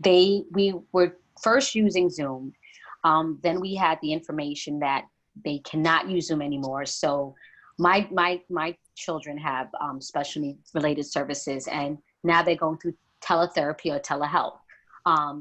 we were first using Zoom. Then we had the information that they cannot use Zoom anymore. So my children have special needs related services, and now they're going through teletherapy or telehealth.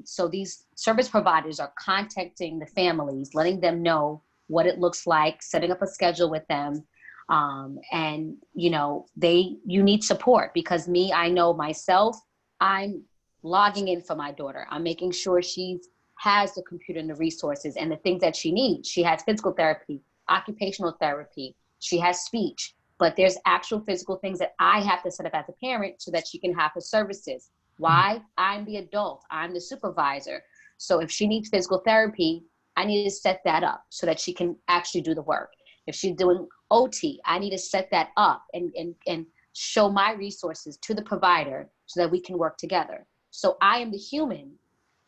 So these service providers are contacting the families, letting them know what it looks like, setting up a schedule with them. And you know, you need support, because I know myself, I'm logging in for my daughter. I'm making sure she has the computer and the resources and the things that she needs. She has physical therapy, occupational therapy, she has speech, but there's actual physical things that I have to set up as a parent so that she can have her services. Why? I'm the adult, I'm the supervisor. So if she needs physical therapy, I need to set that up so that she can actually do the work. If she's doing OT, I need to set that up and show my resources to the provider so that we can work together. So I am the human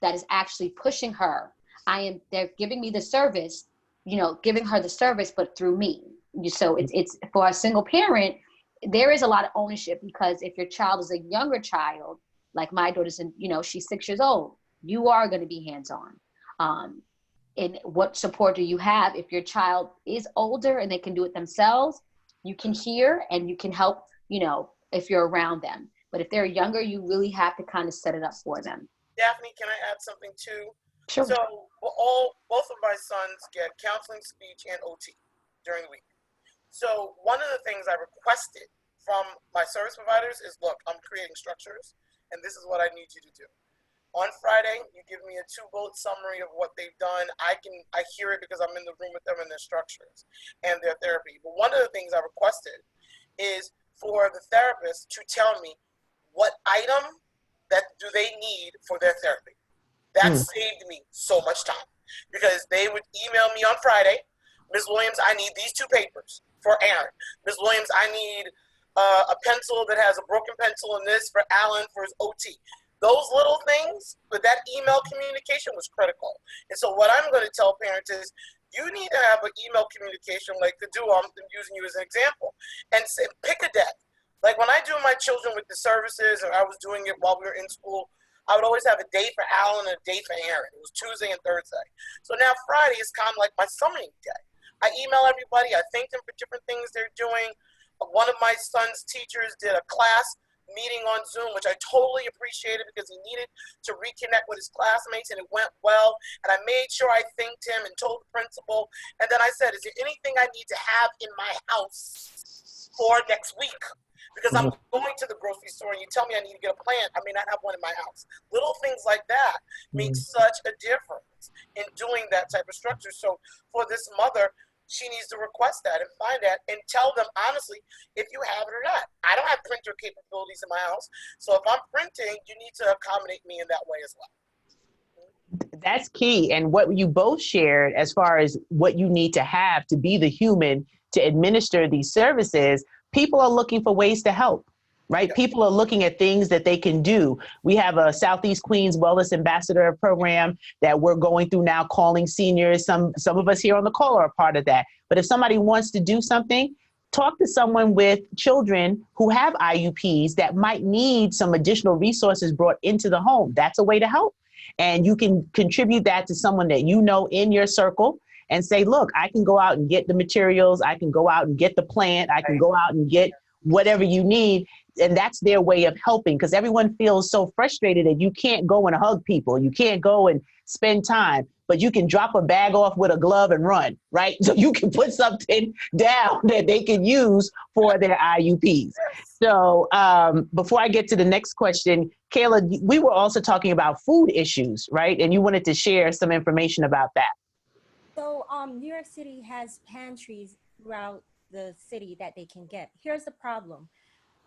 that is actually pushing her. They're giving me the service, giving her the service, but through me. So it's for a single parent, there is a lot of ownership, because if your child is a younger child, like my daughter's, she's 6 years old, you are going to be hands-on. And what support do you have? If your child is older and they can do it themselves, you can hear and you can help, if you're around them. But if they're younger, you really have to kind of set it up for them. Daphne, can I add something too? Sure. So both of my sons get counseling, speech, and OT during the week. So one of the things I requested from my service providers is, look, I'm creating structures, and this is what I need you to do. On Friday, you give me a 2-bullet summary of what they've done. I hear it because I'm in the room with them and their structures and their therapy. But one of the things I requested is for the therapist to tell me what item that do they need for their therapy. That saved me so much time, because they would email me on Friday, Ms. Williams, I need these 2 papers for Aaron. Ms. Williams, I need a pencil that has a broken pencil in this for Alan for his OT. Those little things, but that email communication was critical. And so what I'm going to tell parents is, you need to have an email communication like Keturah, I'm using you as an example, and say, pick a day. Like when I do my children with the services, or I was doing it while we were in school, I would always have a day for Alan and a day for Aaron. It was Tuesday and Thursday. So now Friday is kind of like my summoning day. I email everybody. I thank them for different things they're doing. One of my son's teachers did a class meeting on Zoom, which I totally appreciated, because he needed to reconnect with his classmates, and it went well. And I made sure I thanked him and told the principal. And then I said, is there anything I need to have in my house for next week? Because I'm going to the grocery store and you tell me I need to get a plant, I may not have one in my house. Little things like that make such a difference in doing that type of structure. So for this mother, she needs to request that and find that and tell them honestly if you have it or not. I don't have printer capabilities in my house. So if I'm printing, you need to accommodate me in that way as well. That's key. And what you both shared as far as what you need to have to be the human to administer these services, people are looking for ways to help, right? Yeah. People are looking at things that they can do. We have a Southeast Queens Wellness Ambassador program that we're going through now, calling seniors. Some of us here on the call are a part of that. But if somebody wants to do something, talk to someone with children who have IUPs that might need some additional resources brought into the home. That's a way to help. And you can contribute that to someone that you know in your circle and say, look, I can go out and get the materials. I can go out and get the plant. I can go out and get whatever you need. And that's their way of helping, because everyone feels so frustrated that you can't go and hug people. You can't go and spend time, but you can drop a bag off with a glove and run, right? So you can put something down that they can use for their IUPs. So before I get to the next question, Kayla, we were also talking about food issues, right? And you wanted to share some information about that. So New York City has pantries throughout the city that they can get. Here's the problem.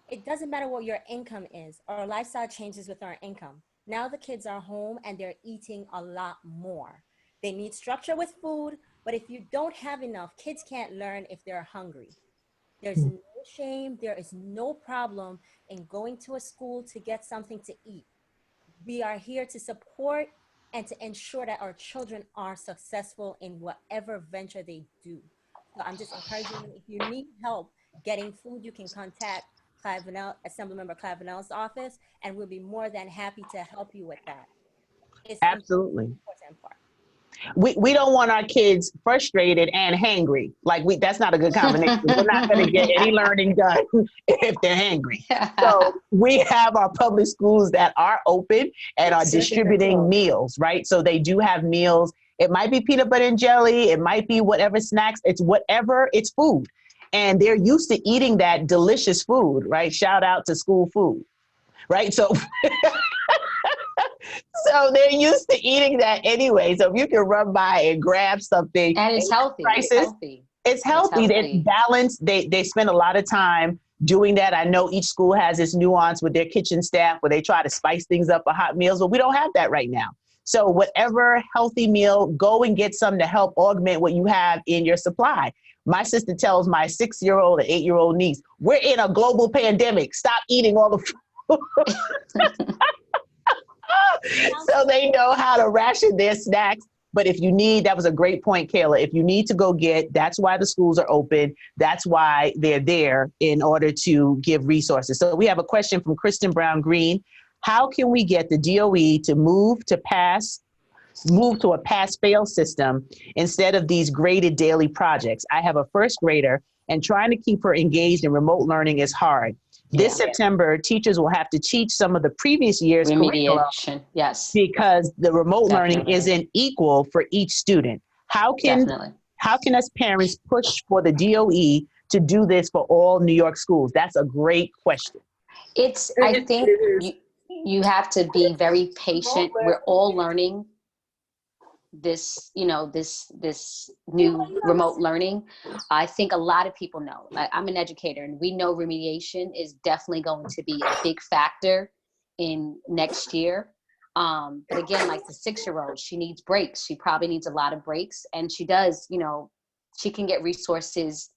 It doesn't matter what your income is. Our lifestyle changes with our income. Now the kids are home and they're eating a lot more. They need structure with food, but if you don't have enough, kids can't learn if they're hungry. There's no shame. There is no problem in going to a school to get something to eat. We are here to support and to ensure that our children are successful in whatever venture they do. So I'm just encouraging you, if you need help getting food, you can contact Clyde Vanel, Assemblymember Clyde Vanel's office, and we'll be more than happy to help you with that. It's absolutely important part. We don't want our kids frustrated and hangry. That's not a good combination. We're not going to get any learning done if they're hangry. So we have our public schools that are open and are distributing meals, right? So they do have meals. It might be peanut butter and jelly. It might be whatever snacks. It's whatever. It's food. And they're used to eating that delicious food, right? Shout out to school food, right? So so they're used to eating that anyway. So if you can run by and grab something. And it's healthy. It's healthy. It's balanced. They spend a lot of time doing that. I know each school has its nuance with their kitchen staff where they try to spice things up for hot meals, but we don't have that right now. So whatever healthy meal, go and get some to help augment what you have in your supply. My sister tells my 6-year-old and 8-year-old niece, we're in a global pandemic. Stop eating all the food. So they know how to ration their snacks But if you need, that was a great point, Kayla. If you need to go get, that's why the schools are open. That's why they're there, in order to give resources. So we have a question from Kristen Brown Green. How can we get the DOE to move to a pass-fail system instead of these graded daily projects? I have a first grader, and trying to keep her engaged in remote learning is hard. This September, teachers will have to teach some of the previous year's curriculum, yes, because the remote learning Definitely. isn't equal for each student. How can us parents push for the DOE to do this for all New York schools? That's a great question. I think you have to be very patient. We're all learning this, this new remote learning. I think a lot of people know. I'm an educator, and we know remediation is definitely going to be a big factor in next year. But again, like the 6-year-old, she needs breaks. She probably needs a lot of breaks, and she does, she can get resources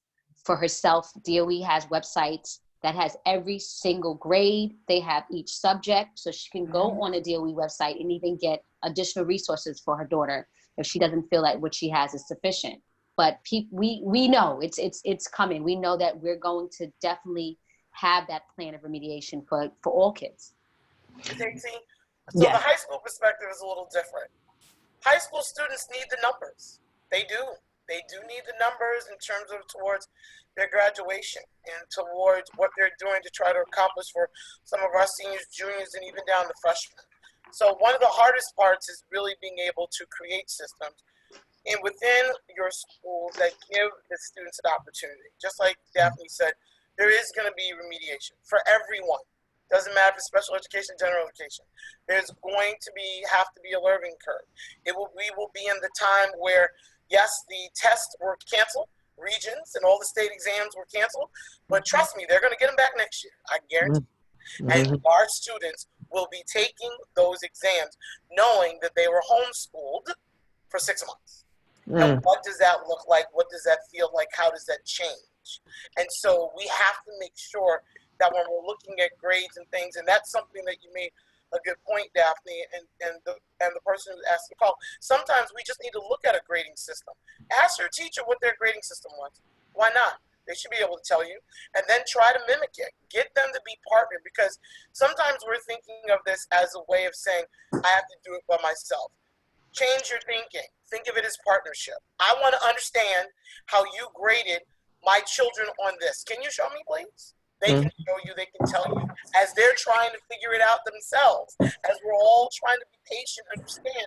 for herself. DOE has websites that has every single grade. They have each subject, so she can go on a DOE website and even get additional resources for her daughter if she doesn't feel like what she has is sufficient. But we know it's coming. We know that we're going to definitely have that plan of remediation for all kids. Stacy, so the high school perspective is a little different. High school students need the numbers. They do. They do need the numbers in terms of towards their graduation and towards what they're doing to try to accomplish for some of our seniors, juniors, and even down to freshmen. So one of the hardest parts is really being able to create systems and within your school that give the students an opportunity. Just like Daphne said, there is going to be remediation for everyone. Doesn't matter if it's special education, general education. There's going to have to be a learning curve. We will be in the time where, yes, the tests were canceled, regions and all the state exams were canceled, but trust me, they're going to get them back next year. I guarantee. And our students will be taking those exams knowing that they were homeschooled for 6 months. And what does that look like? What does that feel like? How does that change? And so we have to make sure that when we're looking at grades and things, and that's something that you made a good point, Daphne, and the person who asked the call. Sometimes we just need to look at a grading system. Ask your teacher what their grading system was. Why not? They should be able to tell you, and then try to mimic it. Get them to be partnered, because sometimes we're thinking of this as a way of saying, I have to do it by myself. Change your thinking. Think of it as partnership. I want to understand how you graded my children on this. Can you show me, please? They can show you, they can tell you, as they're trying to figure it out themselves, as we're all trying to be patient and understand,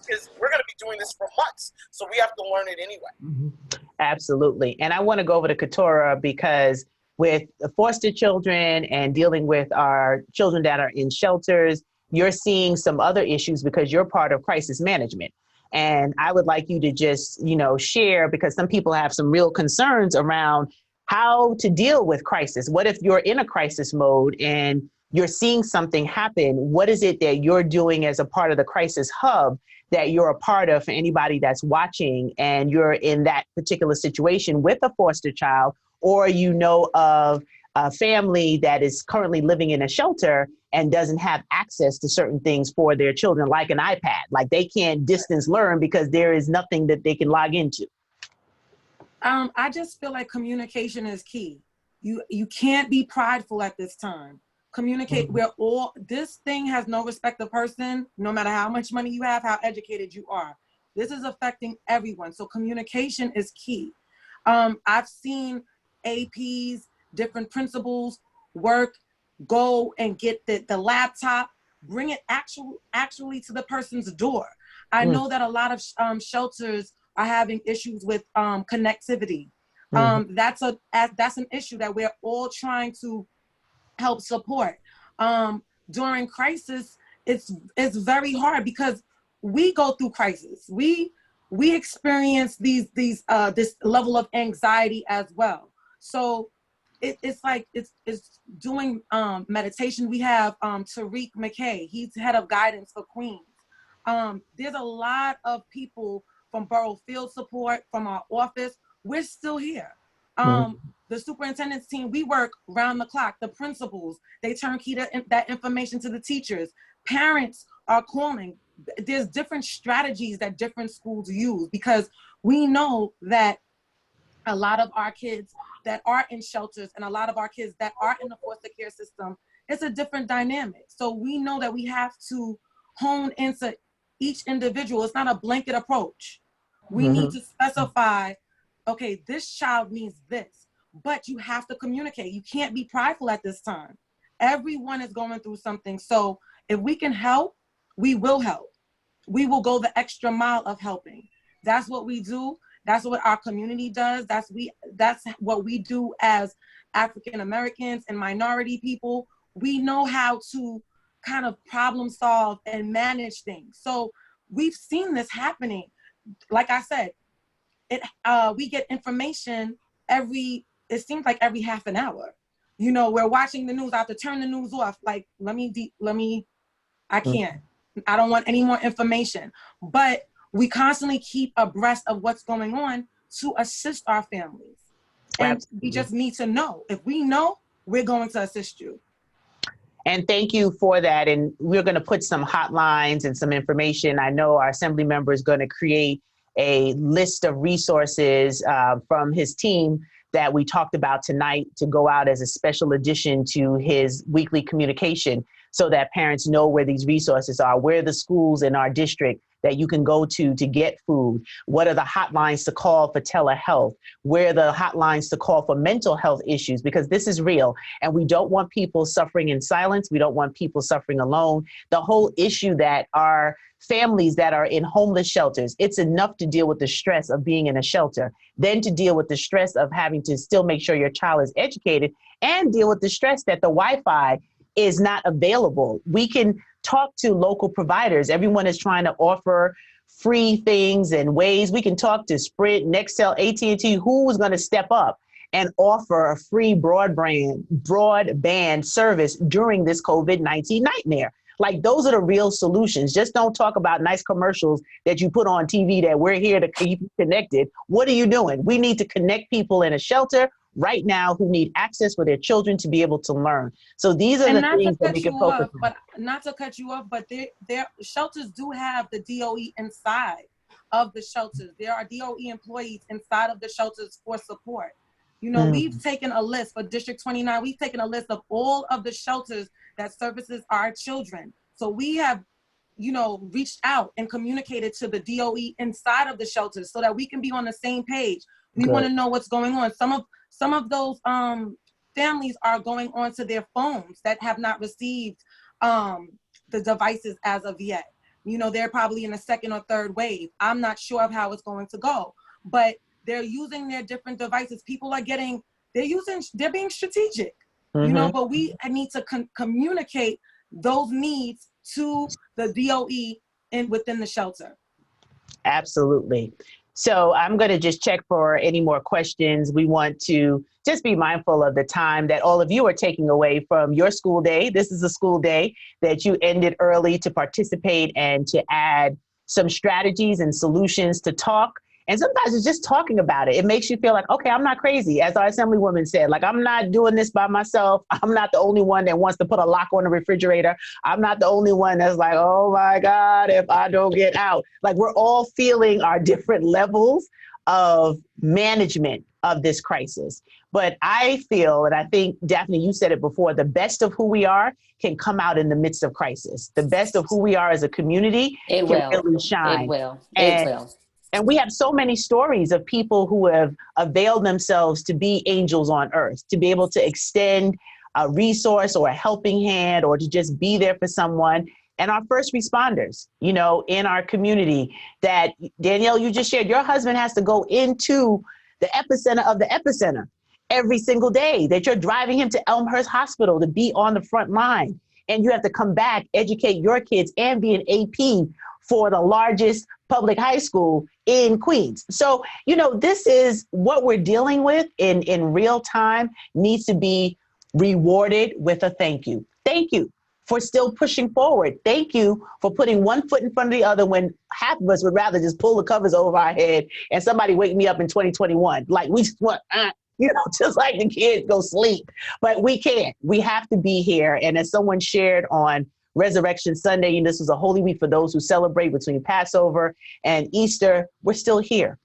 because we're going to be doing this for months, so we have to learn it anyway. Absolutely. And I want to go over to Keturah, because with the foster children and dealing with our children that are in shelters, you're seeing some other issues because you're part of crisis management. And I would like you to just, share, because some people have some real concerns around how to deal with crisis. What if you're in a crisis mode and you're seeing something happen? What is it that you're doing as a part of the crisis hub that you're a part of for anybody that's watching and you're in that particular situation with a foster child, or of a family that is currently living in a shelter and doesn't have access to certain things for their children, like an iPad, like they can't distance learn because there is nothing that they can log into? I just feel like communication is key. You can't be prideful at this time. Communicate. This thing has no respect of person, no matter how much money you have, how educated you are. This is affecting everyone. So communication is key. I've seen APs, different principals go and get the laptop, bring it actually to the person's door. I know that a lot of shelters are having issues with connectivity. That's an issue that we're all trying to help support. During crisis, it's very hard because we go through crisis. We experience this level of anxiety as well. So it's like it's doing meditation. We have Tariq McKay. He's head of guidance for Queens. There's a lot of people from Borough Field Support, from our office. We're still here. The superintendent's team, we work round the clock. The principals, they turnkey that information to the teachers. Parents are calling. There's different strategies that different schools use, because we know that a lot of our kids that are in shelters and a lot of our kids that are in the foster care system, it's a different dynamic. So we know that we have to hone into each individual. It's not a blanket approach. We need to specify, okay, this child needs this, but you have to communicate. You can't be prideful at this time. Everyone is going through something. So if we can help, we will help. We will go the extra mile of helping. That's what we do. That's what our community does. That's what we do as African Americans and minority people. We know how to kind of problem solve and manage things. So we've seen this happening. Like I said, we get information it seems like every half an hour. You know, we're watching the news. I have to turn the news off. Like, I can't. I don't want any more information. But we constantly keep abreast of what's going on to assist our families. And we just need to know. If we know, we're going to assist you. And thank you for that. And we're going to put some hotlines and some information. I know our assembly member is going to create a list of resources from his team that we talked about tonight to go out as a special addition to his weekly communication, so that parents know where these resources are, where the schools in our district that you can go to get food, what are the hotlines to call for telehealth, where are the hotlines to call for mental health issues, because this is real. And we don't want people suffering in silence. We don't want people suffering alone. The whole issue that our families that are in homeless shelters, it's enough to deal with the stress of being in a shelter, then to deal with the stress of having to still make sure your child is educated, and deal with the stress that the Wi-Fi is not available. We can talk to local providers. Everyone is trying to offer free things and ways. We can talk to Sprint, Nextel, AT&T, who's going to step up and offer a free broadband service during this COVID-19 nightmare. Like, those are the real solutions. Just don't talk about nice commercials that you put on TV that we're here to keep you connected. What are you doing? We need to connect people in a shelter right now who need access for their children to be able to learn. So these are the things that we can focus on. But not to cut you off, but their shelters do have the DOE inside of the shelters. There are DOE employees inside of the shelters for support. You know, we've taken a list for District 29. We've taken a list of all of the shelters that services our children. So we have, you know, reached out and communicated to the DOE inside of the shelters so that we can be on the same page. We want to know what's going on. Some of those families are going onto their phones that have not received the devices as of yet. You know, they're probably in a second or third wave. I'm not sure of how it's going to go, but they're using their different devices. People are they're being strategic, you know, but we need to communicate those needs to the DOE within the shelter. Absolutely. So I'm going to just check for any more questions. We want to just be mindful of the time that all of you are taking away from your school day. This is a school day that you ended early to participate and to add some strategies and solutions to talk. And sometimes it's just talking about it. It makes you feel like, okay, I'm not crazy. As our Assemblywoman said, like, I'm not doing this by myself. I'm not the only one that wants to put a lock on the refrigerator. I'm not the only one that's like, oh my God, if I don't get out. Like, we're all feeling our different levels of management of this crisis. But I feel, and I think, Daphne, you said it before, the best of who we are can come out in the midst of crisis. The best of who we are as a community can really shine. It will. And we have so many stories of people who have availed themselves to be angels on earth, to be able to extend a resource or a helping hand or to just be there for someone. And our first responders, you know, in our community that, Danielle, you just shared, your husband has to go into the epicenter of the epicenter every single day, that you're driving him to Elmhurst Hospital to be on the front line. And you have to come back, educate your kids, and be an AP for the largest public high school in Queens. So, you know, this is what we're dealing with in real time, needs to be rewarded with a thank you. Thank you for still pushing forward. Thank you for putting one foot in front of the other when half of us would rather just pull the covers over our head and somebody wake me up in 2021. Like, we just want, you know, just like the kids go sleep. But we can't. We have to be here. And as someone shared on Resurrection Sunday, and this was a holy week for those who celebrate between Passover and Easter. We're still here.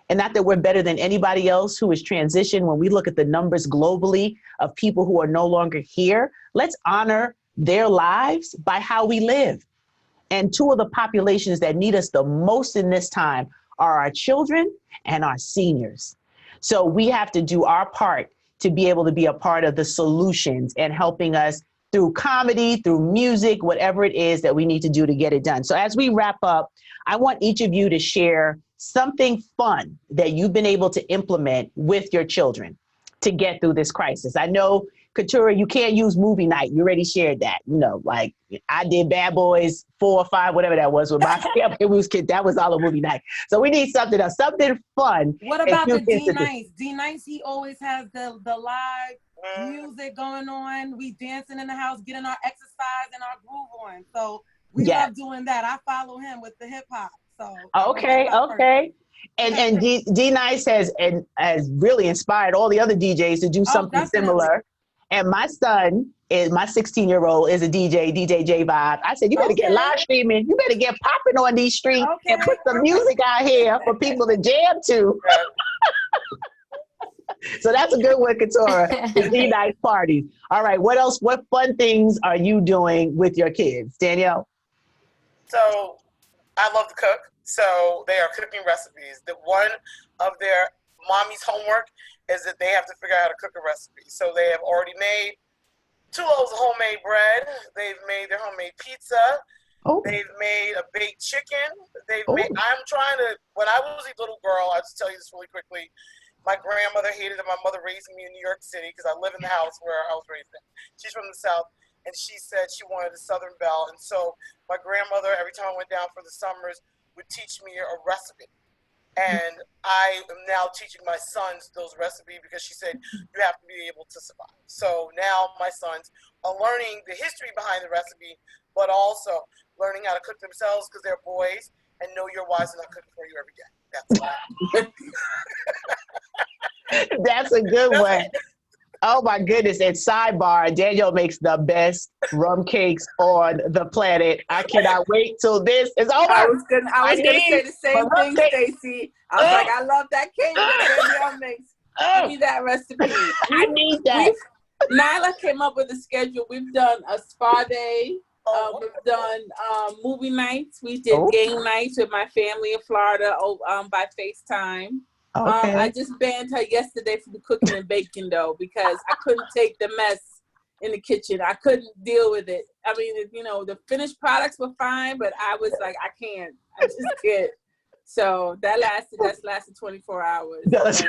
And not that we're better than anybody else who is transitioned. When we look at the numbers globally of people who are no longer here, let's honor their lives by how we live. And two of the populations that need us the most in this time are our children and our seniors. So we have to do our part to be able to be a part of the solutions and helping us through comedy, through music, whatever it is that we need to do to get it done. So as we wrap up, I want each of you to share something fun that you've been able to implement with your children to get through this crisis. I know, Keturah, you can't use movie night. You already shared that. You know, like I did Bad Boys 4 or 5, whatever that was with my family. It was kid. That was all a movie night. So we need something else, something fun. What about the D-Nice? D-Nice, he always has the live music going on. We dancing in the house, getting our exercise and our groove on. So we love doing that. I follow him with the hip hop. So okay. And D-Nice has really inspired all the other DJs to do something similar. And my son is my 16-year-old is a DJ J Vibe. I said, you better get live streaming. You better get popping on these streets and put some music out here for people to jam to. So that's a good one, Keturah. The D-Nice parties. All right. What else? What fun things are you doing with your kids, Danielle? So I love to cook. So they are cooking recipes. That one of their mommy's homework is that they have to figure out how to cook a recipe. So they have already made 2 loaves of homemade bread. They've made their homemade pizza. Oh. They've made a baked chicken. I'm trying to, when I was a little girl, I'll just tell you this really quickly. My grandmother hated it. My mother raised me in New York City because I live in the house where I was raised in. She's from the South. And she said she wanted a Southern Belle. And so my grandmother, every time I went down for the summers, would teach me a recipe. And I am now teaching my sons those recipes because she said you have to be able to survive. So now my sons are learning the history behind the recipe, but also learning how to cook themselves because they're boys and know your wives are not cooking for you every day. That's why. That's a good one. Oh my goodness. And sidebar, Danielle makes the best rum cakes on the planet. I cannot wait till this is over. I was gonna say the same thing, Stacie. I was like, I love that cake that Danielle makes. Give me that recipe. I need that. Nyla came up with a schedule. We've done a spa day. We've done movie nights. We did game nights with my family in Florida by FaceTime. Okay. I just banned her yesterday from cooking and baking though because I couldn't take the mess in the kitchen. I couldn't deal with it. I mean, you know, the finished products were fine, but I was like, I just can't. So that's lasted 24 hours. But,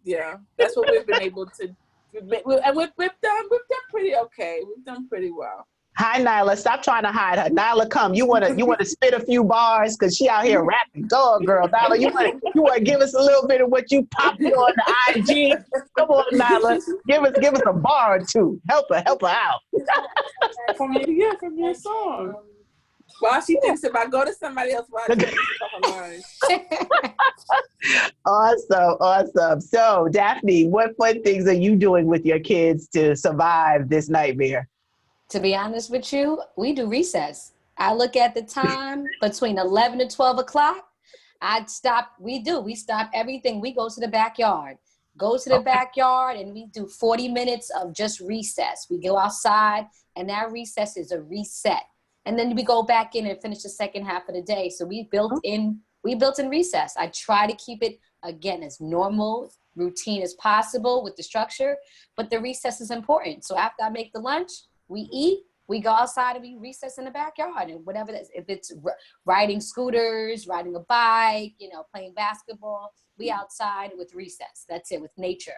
yeah, that's what we've been able to do. And we've done pretty okay. We've done pretty well. Hi, Nyla. Stop trying to hide her. Nyla, come. You wanna spit a few bars because she out here rapping. Go, girl. Nyla, you wanna give us a little bit of what you popped on the IG? Come on, Nyla. Give us a bar or two. Help her out. from your song. While she thinks about, go to somebody else while I take Awesome. So, Daphne, what fun things are you doing with your kids to survive this nightmare? To be honest with you, we do recess. I look at the time between 11 to 12 o'clock. We stop everything. We go to the backyard. And we do 40 minutes of just recess. We go outside and that recess is a reset. And then we go back in and finish the second half of the day. So we built in recess. I try to keep it, again, as normal, routine as possible with the structure, but the recess is important. So after I make the lunch, we eat, we go outside and we recess in the backyard and whatever that's, if it's riding scooters, riding a bike, playing basketball, we outside with recess. That's it, with nature.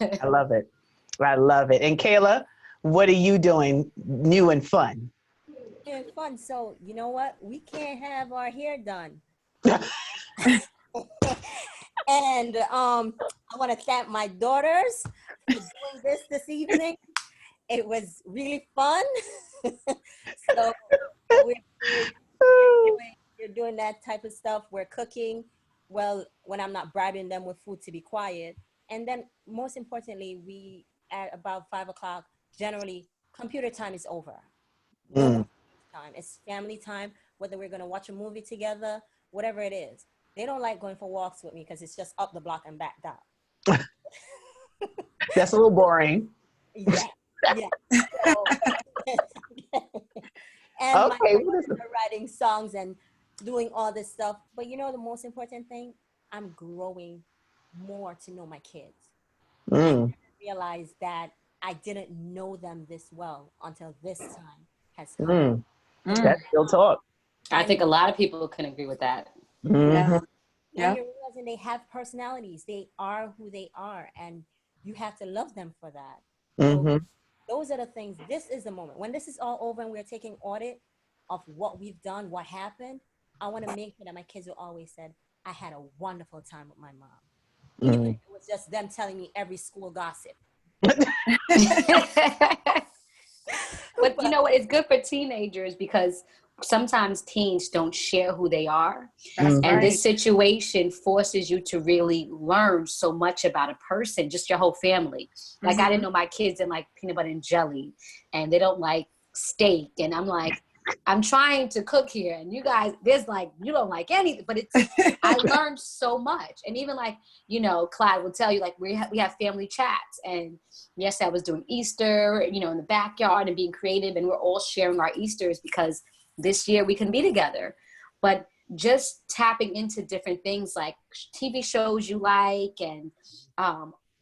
I love it. And Kayla, what are you doing new and fun? Yeah, fun. So you know what? We can't have our hair done. And I want to thank my daughters for doing this evening. It was really fun. So we're doing that type of stuff. We're cooking. Well, when I'm not bribing them with food to be quiet. And then most importantly, we at about 5 o'clock, generally computer time is over. time. It's family time, whether we're going to watch a movie together, whatever it is. They don't like going for walks with me because it's just up the block and back down. That's a little boring. Yeah, yeah. So, and my kids are writing songs and doing all this stuff. But you know the most important thing? I'm growing more to know my kids. I didn't realize that I didn't know them this well until this time has come. That's still talk. I think a lot of people can agree with that. And you're realizing they have personalities. They are who they are, and you have to love them for that. So those are the things. This is the moment. When this is all over and we're taking audit of what we've done, what happened, I want to make sure that my kids will always say, I had a wonderful time with my mom. Even if it was just them telling me every school gossip. But you know what? It's good for teenagers because sometimes teens don't share who they are. And this situation forces you to really learn so much about a person, just your whole family. Like I didn't know my kids didn't like peanut butter and jelly and they don't like steak. And I'm like, I'm trying to cook here. And you guys, there's like, you don't like anything, but it's, I learned so much. And even like, you know, Clyde will tell you like, we have family chats. And yes, I was doing Easter, you know, in the backyard and being creative. And we're all sharing our Easters because this year we can be together. But just tapping into different things like TV shows you like and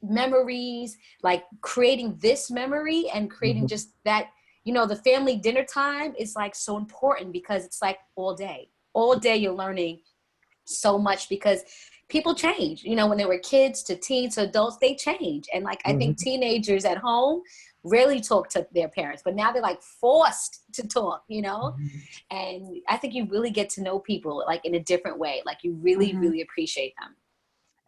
memories, like creating this memory and creating just that, you know, the family dinner time is like so important because it's like all day you're learning so much because people change, you know, when they were kids to teens to adults, they change. And like, I think teenagers at home rarely talk to their parents, but now they're like forced to talk, you know? And I think you really get to know people like in a different way. Like you really, really appreciate them.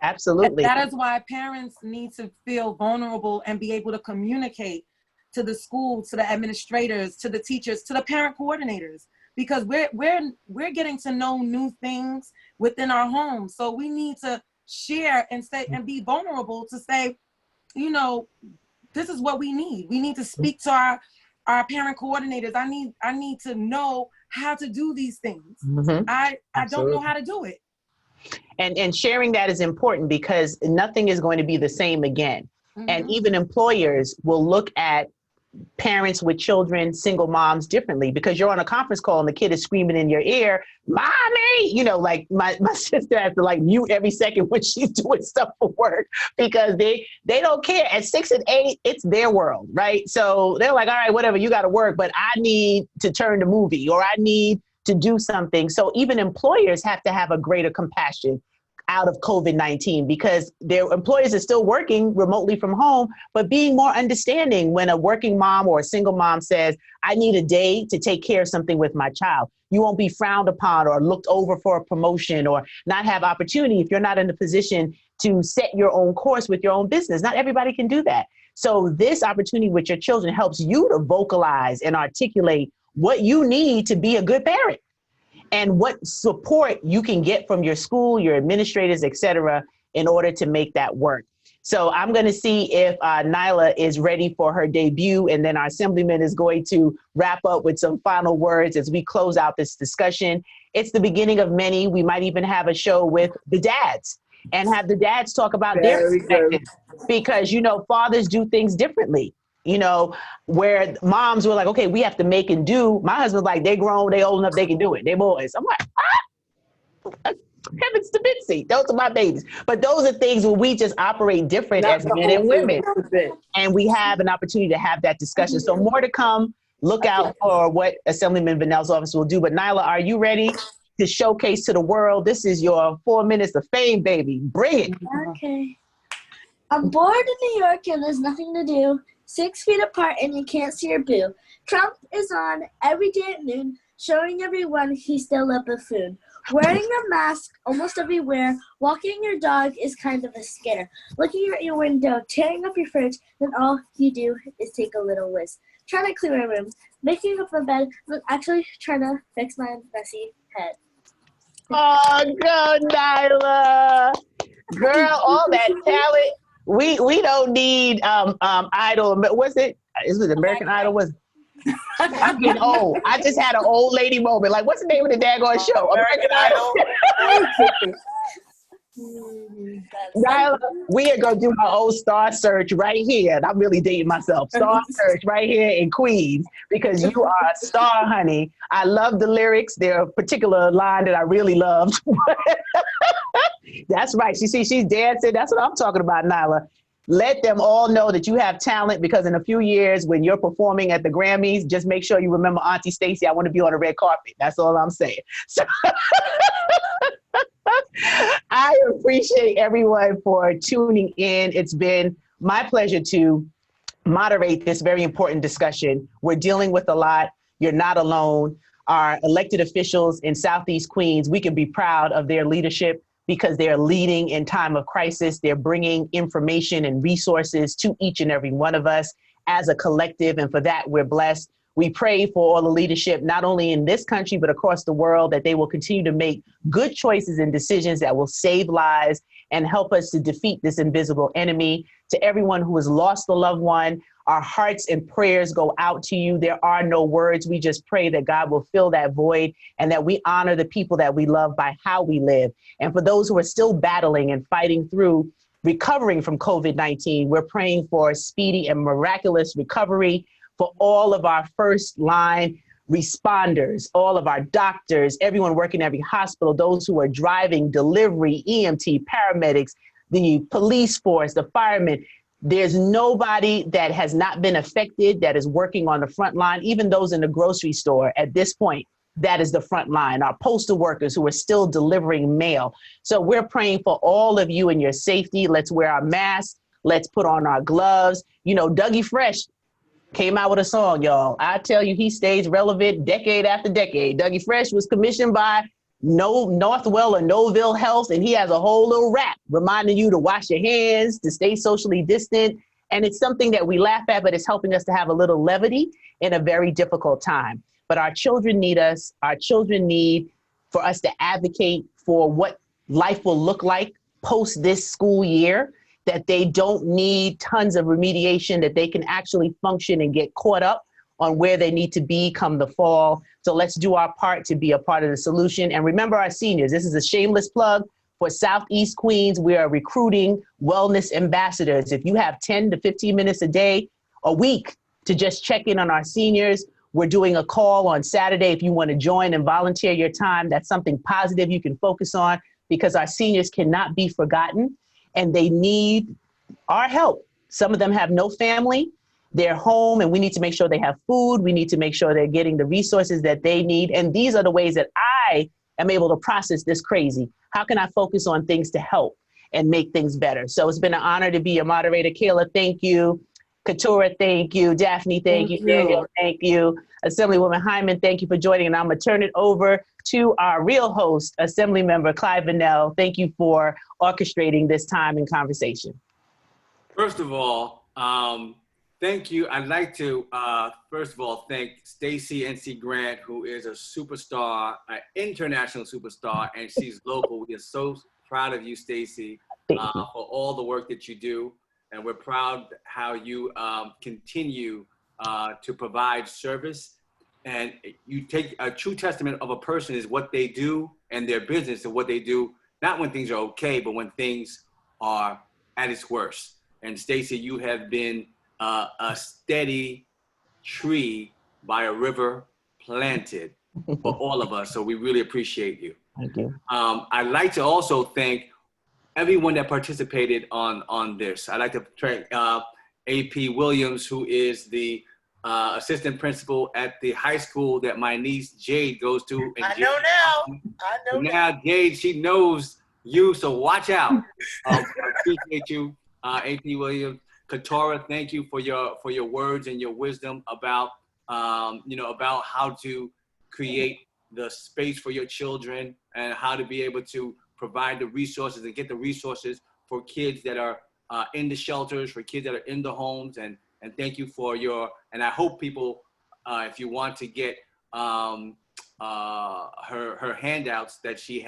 Absolutely. That is why parents need to feel vulnerable and be able to communicate to the school, to the administrators, to the teachers, to the parent coordinators, because we're getting to know new things within our homes. So we need to share and say and be vulnerable to say, you know, this is what we need. We need to speak to our parent coordinators. I need to know how to do these things. I don't know how to do it. And sharing that is important because nothing is going to be the same again. And even employers will look at parents with children, single moms differently because you're on a conference call and the kid is screaming in your ear, mommy, you know, like my sister has to like mute every second when she's doing stuff for work because they don't care. At 6 and 8, it's their world, right? So they're like, all right, whatever, you got to work, but I need to turn the movie or I need to do something. So even employers have to have a greater compassion out of COVID-19 because their employers are still working remotely from home, but being more understanding when a working mom or a single mom says, I need a day to take care of something with my child. You won't be frowned upon or looked over for a promotion or not have opportunity if you're not in a position to set your own course with your own business. Not everybody can do that. So this opportunity with your children helps you to vocalize and articulate what you need to be a good parent and what support you can get from your school, your administrators, et cetera, in order to make that work. So I'm going to see if Nyla is ready for her debut, and then our Assemblyman is going to wrap up with some final words as we close out this discussion. It's the beginning of many. We might even have a show with the dads and have the dads talk about their perspectives because, you know, fathers do things differently. You know, where moms were like, okay, we have to make and do. My husband's like, they grown, they old enough, they can do it. They boys. I'm like, heavens to Bitsy. Those are my babies. But those are things where we just operate different as men and women. And we have an opportunity to have that discussion. So more to come. Look out for what Assemblyman Vanel's office will do. But Nyla, are you ready to showcase to the world? This is your 4 minutes of fame, baby. Bring it. Okay. I'm bored in New York and there's nothing to do. 6 feet apart and you can't see your boo. Trump is on every day at noon, showing everyone he's still a buffoon. Wearing a mask almost everywhere, walking your dog is kind of a scare. Looking at your window, tearing up your fridge, then all you do is take a little whiz. Trying to clean my room, making up my bed, but actually trying to fix my messy head. Oh, go Nyla. Girl, all that talent. We don't need Idol. Was it? Is it American Idol? Was I'm getting old. I just had an old lady moment. Like, what's the name of the daggone show? American Idol. Nyla, we are going to do our old star search right here. And I'm really dating myself. Star search right here in Queens because you are a star, honey. I love the lyrics. There's a particular line that I really loved. That's right. You see, she's dancing. That's what I'm talking about, Nyla. Let them all know that you have talent because in a few years when you're performing at the Grammys, just make sure you remember Auntie Stacie. I want to be on the red carpet. That's all I'm saying. So I appreciate everyone for tuning in. It's been my pleasure to moderate this very important discussion. We're dealing with a lot. You're not alone. Our elected officials in Southeast Queens, we can be proud of their leadership because they're leading in time of crisis. They're bringing information and resources to each and every one of us as a collective. And for that, we're blessed. We pray for all the leadership, not only in this country, but across the world, that they will continue to make good choices and decisions that will save lives and help us to defeat this invisible enemy. To everyone who has lost a loved one, our hearts and prayers go out to you. There are no words. We just pray that God will fill that void and that we honor the people that we love by how we live. And for those who are still battling and fighting through recovering from COVID-19, we're praying for a speedy and miraculous recovery for all of our first line responders, all of our doctors, everyone working in every hospital, those who are driving, delivery, EMT, paramedics, the police force, the firemen. There's nobody that has not been affected that is working on the front line, even those in the grocery store at this point. That is the front line, our postal workers who are still delivering mail. So we're praying for all of you and your safety. Let's wear our masks. Let's put on our gloves. You know, Dougie Fresh came out with a song, y'all. I tell you, he stays relevant decade after decade. Dougie Fresh was commissioned by Northwell or Noville Health, and he has a whole little rap reminding you to wash your hands, to stay socially distant. And it's something that we laugh at, but it's helping us to have a little levity in a very difficult time. But our children need us. Our children need for us to advocate for what life will look like post this school year, that they don't need tons of remediation, that they can actually function and get caught up on where they need to be come the fall. So let's do our part to be a part of the solution. And remember our seniors. This is a shameless plug for Southeast Queens. We are recruiting wellness ambassadors. If you have 10 to 15 minutes a day, a week to just check in on our seniors, we're doing a call on Saturday. If you want to join and volunteer your time, that's something positive you can focus on because our seniors cannot be forgotten and they need our help. Some of them have no family. They're home and we need to make sure they have food. We need to make sure they're getting the resources that they need. And these are the ways that I am able to process this crazy. How can I focus on things to help and make things better? So it's been an honor to be a moderator. Kayla, thank you. Keturah, thank you. Daphne, thank you. Danielle, thank you. Assemblywoman Hyman, thank you for joining. And I'm going to turn it over to our real host, Assemblymember Clyde Vanel. Thank you for orchestrating this time and conversation. First of all, thank you. I'd like to, first of all, thank Stacy Nc Grant, who is a superstar, an international superstar, and she's local. We are so proud of you, Stacy, for all the work that you do. And we're proud how you continue to provide service. And you take a true testament of a person is what they do and their business and what they do, not when things are okay, but when things are at its worst. And Stacy, you have been a steady tree by a river planted for all of us. So we really appreciate you. Thank you. I'd like to also thank everyone that participated on this. I'd like to thank AP Williams, who is the assistant principal at the high school that my niece Jade goes to. And I know now. Jade, she knows you, so watch out. I appreciate you, AP Williams. Keturah, thank you for your words and your wisdom about about how to create the space for your children and how to be able to provide the resources and get the resources for kids that are in the shelters, for kids that are in the homes, and thank you for and I hope people, if you want to get her handouts that she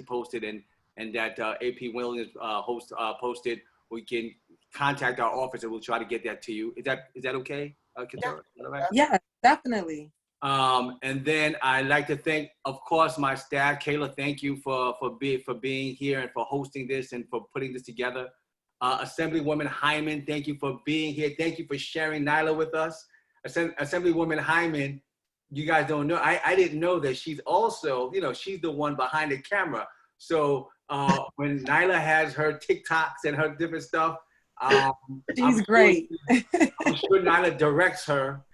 posted and that AP Williams posted, we can contact our office and we'll try to get that to you. Is that okay? Keturah? Is that right? Yeah, definitely. And then I'd like to thank, of course, my staff. Kayla, thank you for being here and for hosting this and for putting this together. Assemblywoman Hyman, thank you for being here. Thank you for sharing Nyla with us. Assemblywoman Hyman, you guys don't know, I didn't know that she's also, she's the one behind the camera. So when Nyla has her TikToks and her different stuff, she's great. I'm sure Nyla directs her.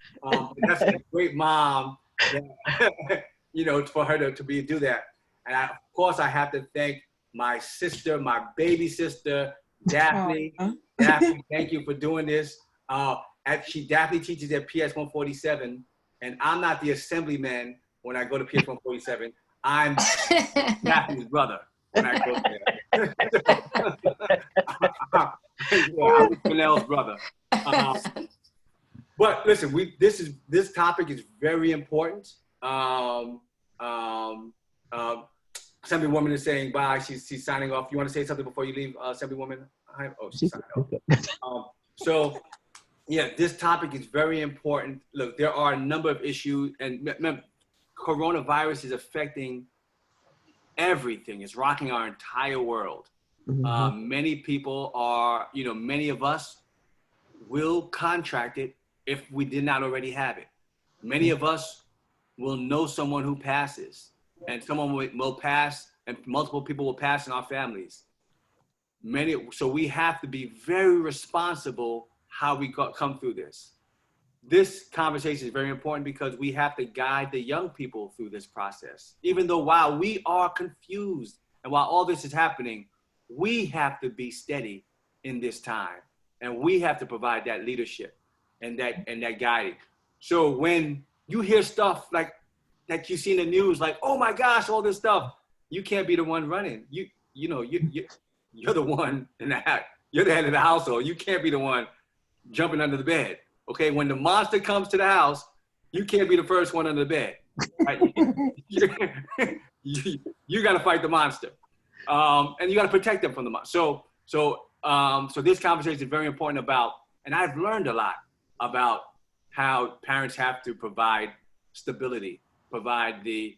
That's a great mom, that, for her to do that. And of course, I have to thank my sister, my baby sister, Daphne. Daphne, thank you for doing this. Daphne teaches at PS 147, and I'm not the assemblyman when I go to PS 147. I'm Daphne's brother when I go there. I'm Vanel's brother. But listen, this topic is very important. Assemblywoman is saying bye. She's signing off. You want to say something before you leave, Assemblywoman? Oh, she's signing off. So, yeah, this topic is very important. Look, there are a number of issues, and remember, coronavirus is affecting everything. It's rocking our entire world. Many people are, many of us will contract it if we did not already have it. Many of us will know someone who passes, and someone will pass, and multiple people will pass in our families. So we have to be very responsible how we come through this. This conversation is very important because we have to guide the young people through this process. Even though while we are confused and while all this is happening, we have to be steady in this time, and we have to provide that leadership and that guiding. So when you hear stuff like that you see in the news, like, oh my gosh, all this stuff, you can't be the one running. You're the one in the house. You're the head of the household. You can't be the one jumping under the bed. Okay, when the monster comes to the house, you can't be the first one under the bed. Right? you got to fight the monster, and you got to protect them from the monster. So this conversation is very important about, and I've learned a lot about how parents have to provide stability, provide the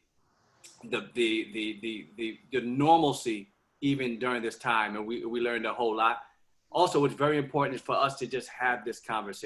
normalcy even during this time, and we learned a whole lot. Also, what's very important is for us to just have this conversation.